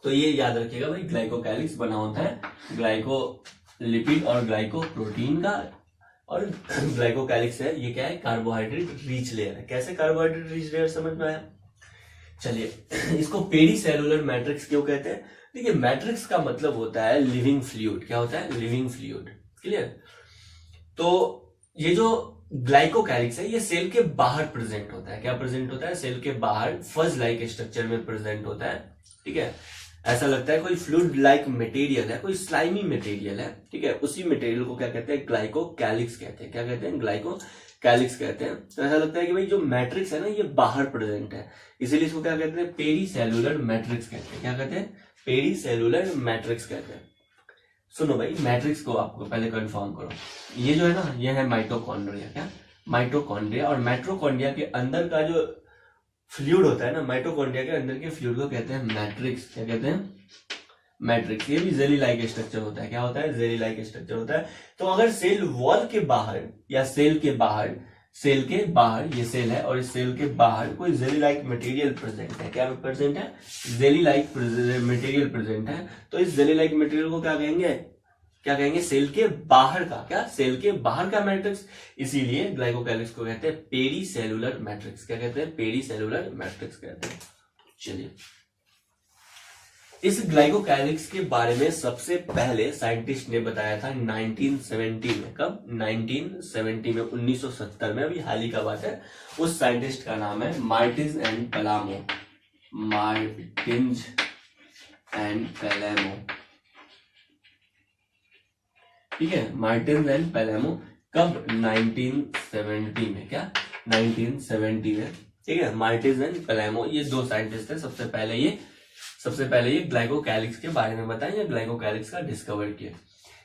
तो ये याद रखिएगा भाई, ग्लाइकोकैलिक्स बना होता है ग्लाइकोलिपिड और ग्लाइकोप्रोटीन का, और ग्लाइकोकैलिक्स है ये क्या है, कार्बोहाइड्रेट रिच लेयर है। कैसे कार्बोहाइड्रेट रिच लेयर, समझ में आया? चलिए, इसको पेरीसेलुलर मैट्रिक्स क्यों कहते हैं? देखिए, मैट्रिक्स का मतलब होता है लिविंग फ्लूइड। क्या होता है? Living fluid. क्लियर? तो ये जो ग्लाइकोकैलिक्स है ये सेल के बाहर प्रेजेंट होता है। क्या प्रेजेंट होता है? सेल के बाहर फज लाइक स्ट्रक्चर में प्रेजेंट होता है, ठीक है। ऐसा लगता है कोई फ्लूइड लाइक मटेरियल है, कोई स्लाइमी मटेरियल है, ठीक है। उसी मटेरियल को क्या कहते हैं? ग्लाइकोकैलिक्स कहते हैं। क्या कहते हैं? ग्लाइकोकैलिक्स कहते हैं। तो ऐसा लगता है कि भाई जो मैट्रिक्स है ना ये बाहर प्रेजेंट है, इसीलिए इसको क्या कहते हैं? पेरीसेलुलर मैट्रिक्स कहते हैं। क्या कहते हैं? पेरीसेलुलर मैट्रिक्स कहते हैं। सुनो भाई, मैट्रिक्स को आपको पहले कंफर्म करो। ये जो है ना, ये है माइटोकॉन्ड्रिया। क्या? माइटोकॉन्ड्रिया। और माइटोकॉन्ड्रिया के अंदर का जो फ्लूइड होता है ना, माइटोकॉन्ड्रिया के अंदर के फ्लूइड को कहते हैं मैट्रिक्स। क्या कहते हैं? मैट्रिक्स। ये भी जेली लाइक स्ट्रक्चर होता है। क्या होता है? जेली लाइक स्ट्रक्चर होता है। तो अगर सेल वॉल के बाहर या सेल के बाहर ये सेल है और इस सेल के बाहर कोई जेली लाइक मटेरियल प्रेजेंट है, क्या प्रेजेंट है? जेली लाइक मटेरियल प्रेजेंट है। तो इस जेली लाइक मटेरियल को क्या कहेंगे? सेल के बाहर का। क्या? सेल के बाहर का मैट्रिक्स। इसीलिए ग्लाइकोकैलिक्स को कहते हैं पेरीसेलुलर मैट्रिक्स। क्या कहते हैं? पेरीसेलुलर मैट्रिक्स कहते हैं। चलिए, इस ग्लाइकोकैलिक्स के बारे में सबसे पहले साइंटिस्ट ने बताया था 1970 में। कब? 1970 में, 1970 में, अभी हाल ही का बात है। उस साइंटिस्ट का नाम है मार्टिन्स एंड पैलामो। मार्टिन्स एंड पैलामो, ठीक है। मार्टिन्स एंड पैलामो कब? 1970 में। क्या? 1970 में, ठीक है। मार्टिन्स एंड पैलामो ये दो साइंटिस्ट थे। सबसे पहले ये ग्लाइकोकैलिक्स के बारे में बताएं, या ग्लाइकोकैलिक्स का डिस्कवर किया।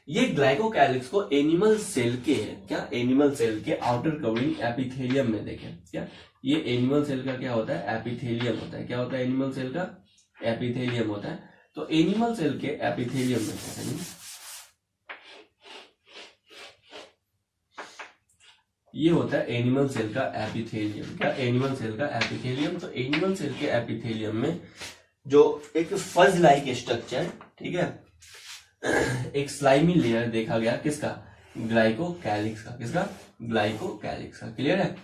ये ग्लाइकोकैलिक्स को एनिमल सेल के, क्या? एनिमल सेल के आउटर कवरिंग एपिथेलियम में देखें। क्या? ये एनिमल सेल का क्या होता है? एपिथेलियम होता है। क्या होता है? एनिमल सेल का एपिथेलियम होता है। तो एनिमल सेल के एपिथेलियम में ये होता है एनिमल सेल का एपिथेलियम। क्या? एनिमल सेल का एपिथेलियम। तो एनिमल सेल के एपिथेलियम में जो एक फज लाइक स्ट्रक्चर, ठीक है, एक स्लाइमी लेयर देखा गया। किसका? ग्लाइकोकैलिक्स का। किसका? ग्लाइकोकैलिक्स का। क्लियर है?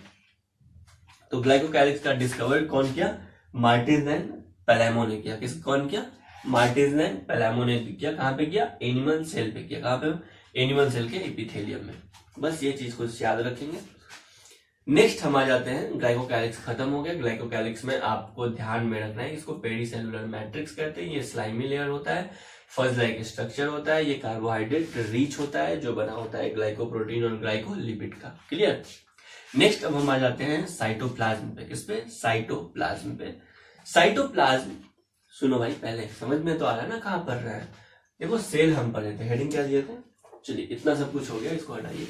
तो ग्लाइकोकैलिक्स का डिस्कवर कौन किया? मार्टिन्स एंड पैलामो ने किया। कौन किया? मार्टिन्स एंड पैलामो ने किया। कहां पे किया? एनिमल सेल पे किया। कहां पे? एनिमल सेल के एपिथेलियम में। बस ये चीज को याद रखेंगे। नेक्स्ट हम आ जाते हैं, ग्लाइकोकैलिक्स खत्म हो गया। ग्लाइकोकैलिक्स में आपको ध्यान में रखना है, इसको पेरीसेलुलर मैट्रिक्स कहते हैं। ये स्लाइमी लेयर होता है, फज लाइक स्ट्रक्चर होता है, ये कार्बोहाइड्रेट रिच होता है जो बना होता है ग्लाइकोप्रोटीन और ग्लाइकोलिपिड का। क्लियर? नेक्स्ट अब हम आ जाते हैं साइटोप्लाज्म पे। किस पे? साइटोप्लाज्म पे। साइटोप्लाज्म, सुनो भाई, पहले समझ में तो आ रहा है ना कहां पढ़ रहा है? देखो, सेल हम पढ़े थे, हेडिंग क्या दिए थे? चलिए, इतना सब कुछ हो गया, इसको हटाइए।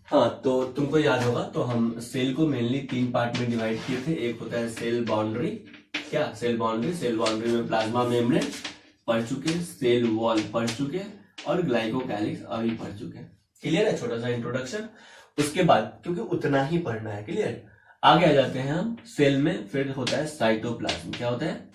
हाँ, तो तुमको याद होगा, तो हम सेल को मेनली 3 पार्ट में डिवाइड किए थे। एक होता है सेल बाउंड्री। क्या? सेल बाउंड्री में प्लाज्मा मेम्ब्रेन पढ़ चुके, सेल वॉल पढ़ चुके, और ग्लाइकोकैलिक्स अभी पढ़ चुके। क्लियर है? छोटा सा इंट्रोडक्शन। उसके बाद, क्योंकि उतना ही पढ़ना है, क्लियर, आगे आ जाते हैं हम सेल में। फिर होता है साइटोप्लाज्म। क्या होता है?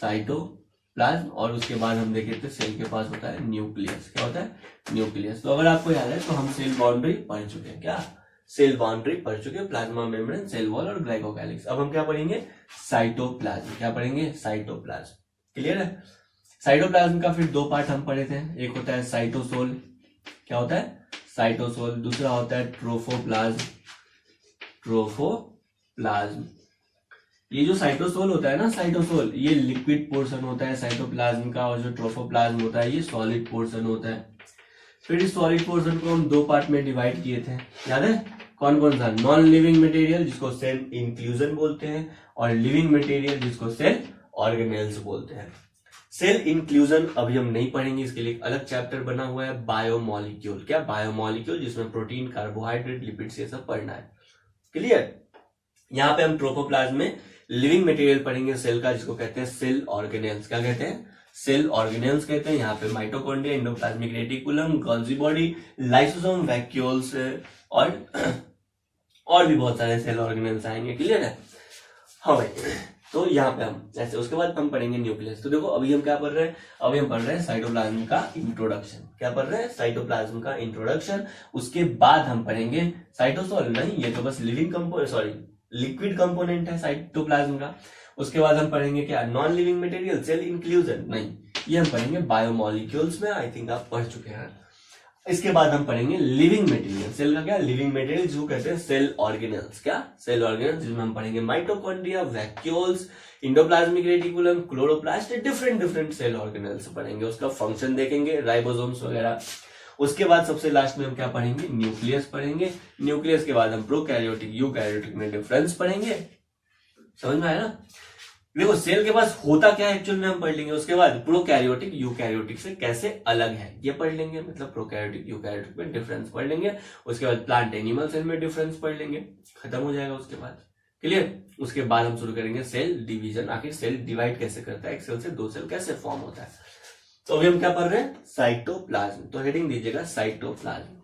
साइटोप्लाज्म। और उसके बाद हम देखे थे सेल के पास होता है न्यूक्लियस। क्या होता है? न्यूक्लियस। तो अगर आपको याद है तो हम सेल बाउंड्री पढ़ चुके हैं। क्या? सेल बाउंड्री पढ़ चुके, प्लाज्मा मेम्ब्रेन, सेल वॉल और ग्लाइकोकैलिक्स। अब हम क्या पढ़ेंगे? साइटोप्लाज्म। क्या पढ़ेंगे? साइटोप्लाज्म। क्लियर है? साइटोप्लाज्म का फिर 2 पार्ट हम पढ़े थे। एक होता है साइटोसोल। क्या होता है? साइटोसोल। दूसरा होता है ट्रोफोप्लाज्म। ये जो साइटोसोल होता है ना, साइटोसोल ये लिक्विड पोर्शन होता है साइटोप्लाज्म का, और जो ट्रोफोप्लाज्म होता है ये सॉलिड पोर्शन होता है। फिर इस सॉलिड पोर्शन को हम दो पार्ट में डिवाइड किए थे, याद है? कौन कौन सा? नॉन लिविंग मटेरियल जिसको सेल इंक्लूजन बोलते हैं, और लिविंग मटेरियल जिसको सेल ऑर्गेनेल्स बोलते हैं। सेल इंक्लूजन अभी हम नहीं पढ़ेंगे, इसके लिए एक अलग चैप्टर बना हुआ है, बायोमोलिक्यूल। क्या? बायोमोलिक्यूल, जिसमें प्रोटीन, कार्बोहाइड्रेट, लिपिड्स ये सब पढ़ना है। क्लियर? यहाँ पे हम ट्रोफोप्लाज्म में लिविंग मटेरियल पढ़ेंगे सेल का, जिसको कहते हैं सेल ऑर्गेनेल्स। क्या कहते हैं? सेल ऑर्गेनेल्स कहते हैं। यहाँ पे mitochondria, endoplasmic reticulum, Golgi body, lysosome, vacuoles और भी बहुत सारे सेल ऑर्गेनेल्स आएंगे। क्लियर है? हाँ भाई, तो यहाँ पे हम ऐसे, उसके बाद हम पढ़ेंगे न्यूक्लियस। तो देखो अभी हम क्या पढ़ रहे हैं? अभी हम पढ़ रहे हैं साइटोप्लाज्म का इंट्रोडक्शन। क्या पढ़ रहे हैं? साइटोप्लाज्म का इंट्रोडक्शन। उसके बाद हम पढ़ेंगे साइटोसोल। नहीं, ये तो बस living component, sorry liquid component है साइटोप्लाज्म का। उसके बाद हम पढ़ेंगे क्या? Non living material, cell inclusion. नहीं, ये हम पढ़ेंगे बायोमोलिक्यूल्स में, आई थिंक आप पढ़ चुके हैं। इसके बाद हम पढ़ेंगे लिविंग मटेरियल। सेल का क्या? लिविंग मटेरियल, जो कहते हैं सेल ऑर्गेनेल्स। क्या? सेल ऑर्गेनेल्स, जिसमें हम पढ़ेंगे mitochondria, vacuoles, endoplasmic reticulum, chloroplast, different cell organelles पढ़ेंगे। उसका फंक्शन देखेंगे, राइबोसोम्स वगैरह। उसके बाद सबसे लास्ट में हम क्या पढ़ेंगे? न्यूक्लियस पढ़ेंगे। न्यूक्लियस के बाद हम प्रोकैरियोटिक, यूकैरियोटिक में डिफरेंस पढ़ेंगे। समझ में आया ना? देखो सेल के पास होता क्या है एक्चुअल में हम पढ़ लेंगे। उसके बाद प्रोकैरियोटिक यूकैरियोटिक से कैसे अलग है ये पढ़ लेंगे, मतलब प्रोकैरियोटिक यूकैरियोटिक में डिफरेंस पढ़ लेंगे। उसके बाद प्लांट एनिमल सेल में डिफरेंस पढ़ लेंगे, खत्म हो जाएगा उसके बाद। क्लियर? उसके बाद हम शुरू करेंगे सेल डिवीजन। आखिर सेल डिवाइड कैसे करता है, एक सेल से दो सेल कैसे फॉर्म होता है। तो अभी हम क्या पढ़ रहे हैं? साइटोप्लाज्म। तो हेडिंग दीजिएगा cytoplasm.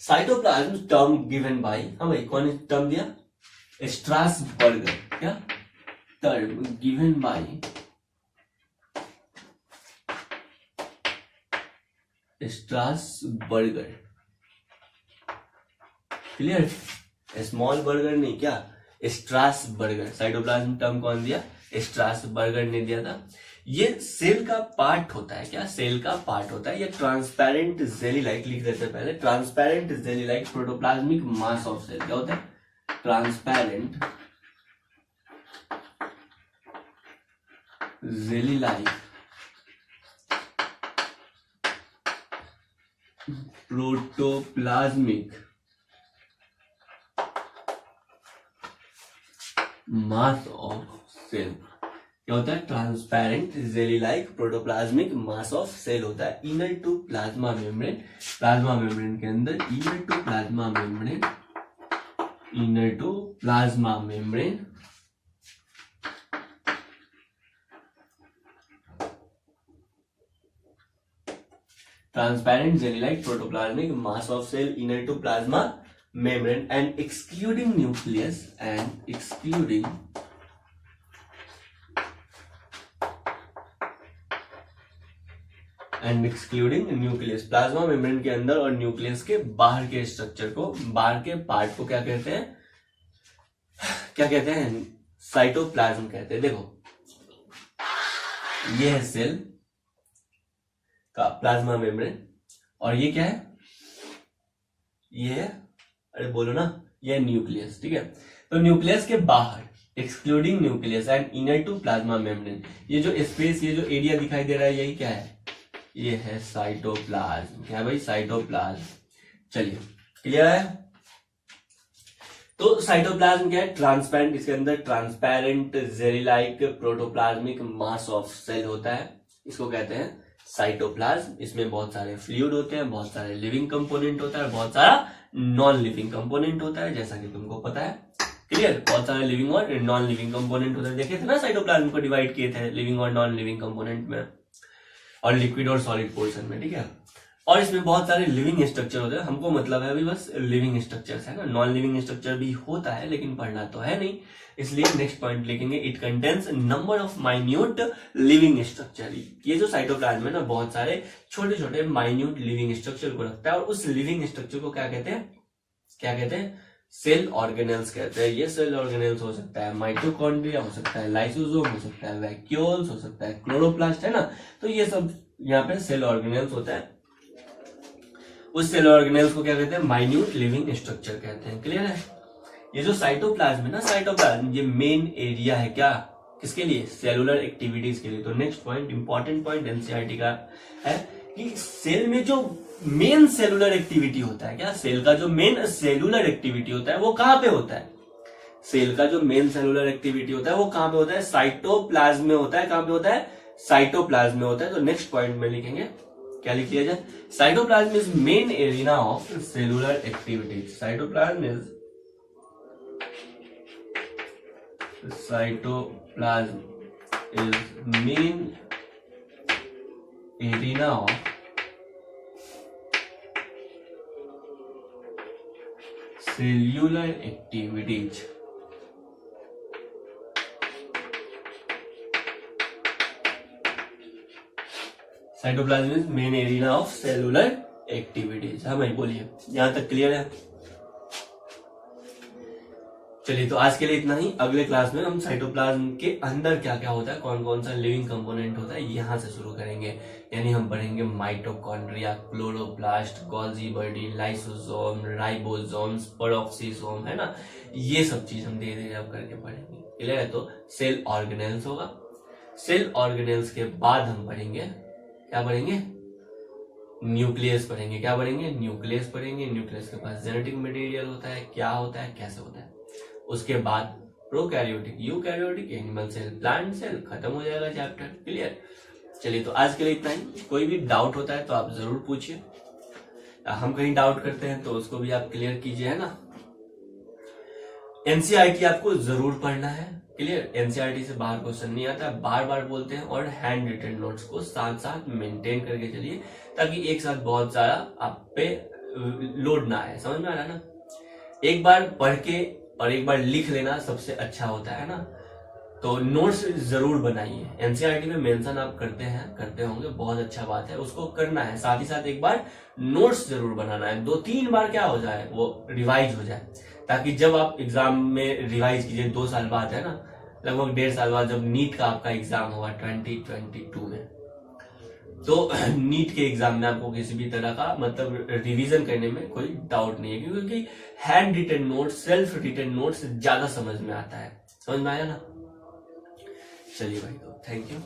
Cytoplasm term given by, हाँ भाई कौन ने टर्म दिया? स्ट्रासबर्गर। क्या? Term given by Strasburger. Clear? Small burger नहीं, क्या? स्ट्रासबर्गर। साइटोप्लाज्म टर्म कौन दिया? स्ट्रासबर्गर ने दिया था। ये सेल का पार्ट होता है। क्या? सेल का पार्ट होता है। ये ट्रांसपेरेंट जेली लाइक, लिख देते हैं पहले, transparent jelly like protoplasmic mass of cell. क्या होता है? Transparent jelly like protoplasmic mass of cell. क्या होता है? Transparent jelly like protoplasmic mass of cell होता है। Inner to plasma membrane, plasma membrane के अंदर, inner to plasma membrane, inner to plasma membrane, transparent jelly like protoplasmic mass of cell inner to plasma membrane and excluding nucleus and excluding nucleus। Plasma membrane के अंदर और न्यूक्लियस के बाहर के स्ट्रक्चर को, बाहर के पार्ट को क्या कहते हैं? क्या कहते हैं? साइटोप्लाज्म कहते हैं। देखो ये है सेल का प्लाज्मा मेम्ब्रेन, और ये क्या है? ये है, अरे बोलो ना, ये न्यूक्लियस। ठीक है? तो न्यूक्लियस के बाहर excluding nucleus and inner to plasma membrane, ये जो स्पेस, ये जो एरिया दिखाई दे रहा है, यही क्या है? ये है साइटोप्लाज्म। क्या है भाई? साइटोप्लाज्म। चलिए क्लियर है? तो साइटोप्लाज्म क्या है? ट्रांसपेरेंट, इसके अंदर transparent jelly like protoplasmic mass of cell होता है, इसको कहते हैं साइटोप्लाज्म। इसमें बहुत सारे फ्लूइड होते हैं, बहुत सारे लिविंग कंपोनेंट होता है, बहुत सारा नॉन लिविंग कंपोनेंट होता है, जैसा कि तुमको पता है। क्लियर? बहुत सारे लिविंग और नॉन लिविंग कंपोनेंट होते हैं। देखे थे ना साइटोप्लाज्म को डिवाइड किए थे लिविंग और नॉन लिविंग कंपोनेंट में, और लिक्विड और सॉलिड पोर्शन में। ठीक है? और इसमें बहुत सारे लिविंग स्ट्रक्चर होते हैं। हमको मतलब है अभी बस लिविंग स्ट्रक्चर्स है ना, नॉन लिविंग स्ट्रक्चर भी होता है लेकिन पढ़ना तो है नहीं, इसलिए नेक्स्ट पॉइंट लिखेंगे, it contains number of minute living structure. ये जो साइटोप्लाज्म है ना, बहुत सारे छोटे छोटे माइन्यूट लिविंग स्ट्रक्चर को रखता है, और उस लिविंग स्ट्रक्चर को क्या कहते हैं? क्या कहते हैं? सेल ऑर्गेनेल्स कहते हैं। ये सेल ऑर्गेनेल्स हो सकता है माइटोकॉन्ड्रिया, हो सकता है लाइसोसोम, हो सकता है वैक्यूल्स, हो सकता है क्लोरोप्लास्ट, है ना। तो ये सब यहाँ पे सेल ऑर्गेनेल्स होता है। उस सेल ऑर्गेनेल्स को क्या कहते हैं, माइन्यूट लिविंग स्ट्रक्चर कहते हैं। क्लियर है। ये जो साइटोप्लाज्म है ना, साइटोप्लाज्म ये मेन एरिया है क्या, किसके लिए, सेलुलर एक्टिविटीज के लिए। तो next point, important point NCERT का है कि सेल में जो मेन सेलुलर एक्टिविटी होता है, क्या सेल का जो मेन सेलुलर एक्टिविटी होता है वो कहां पे होता है, सेल का जो मेन सेलुलर एक्टिविटी होता है वो कहां पे होता है, साइटोप्लाज्म में होता है। कहां पे होता है, साइटोप्लाज्म में होता है। तो नेक्स्ट पॉइंट में लिखेंगे, क्या लिख लिया जाए, cytoplasm is main area of cellular activities. Cytoplasm is cytoplasm is main arena of cellular activities। Cytoplasm is main area of cellular activities. हाँ भाई बोलिए, यहां तक क्लियर है। चलिए तो आज के लिए इतना ही। अगले क्लास में हम साइटोप्लाज्म के अंदर क्या क्या होता है, कौन कौन सा लिविंग कंपोनेंट होता है, यहां से शुरू करेंगे। यानी हम पढ़ेंगे mitochondria, chloroplast, Golgi body, lysosome, ribosomes, peroxisome, है ना। ये सब चीज हम धीरे धीरे अब करके पढ़ेंगे। क्लियर है। तो सेल ऑर्गेनेल्स होगा। सेल ऑर्गेनेल्स के बाद हम पढ़ेंगे, क्या पढ़ेंगे, न्यूक्लियस पढ़ेंगे। क्या पढ़ेंगे, न्यूक्लियस पढ़ेंगे। न्यूक्लियस के पास जेनेटिक मटेरियल होता है, क्या होता है, कैसे होता है। उसके बाद prokaryotic, eukaryotic, animal cell, plant cell, खत्म हो जाएगा चैप्टर। क्लियर। चलिए तो आज के लिए इतना ही। कोई भी डाउट होता है तो आप जरूर पूछिए, हम कहीं डाउट करते हैं तो उसको भी आप क्लियर कीजिए, है ना। एनसीईआरटी आपको जरूर पढ़ना है। क्लियर। एनसीईआरटी से बाहर क्वेश्चन नहीं आता, बार बार बोलते हैं। और हैंड रिटन नोट्स को साथ साथ मेंटेन करके चलिए, ताकि एक साथ बहुत सारा आप पे लोड ना आए। समझ में आ रहा है ना। एक बार पढ़ के और एक बार लिख लेना सबसे अच्छा होता है ना। तो नोट्स जरूर बनाइए। एनसीईआरटी में मेंशन आप करते होंगे, बहुत अच्छा बात है, उसको करना है। साथ ही साथ एक बार नोट्स जरूर बनाना है। 2-3 बार क्या हो जाए, वो रिवाइज हो जाए, ताकि जब आप एग्जाम में रिवाइज कीजिए, 2 साल बाद, है ना, लगभग 1.5 साल बाद, जब नीट का आपका एग्जाम होगा 2022 में, तो नीट के एग्जाम में आपको किसी भी तरह का मतलब रिवीजन करने में कोई डाउट नहीं है, क्योंकि hand written notes, self written notes ज्यादा समझ में आता है। समझ में आया ना। चलिए भाई, तो थैंक यू।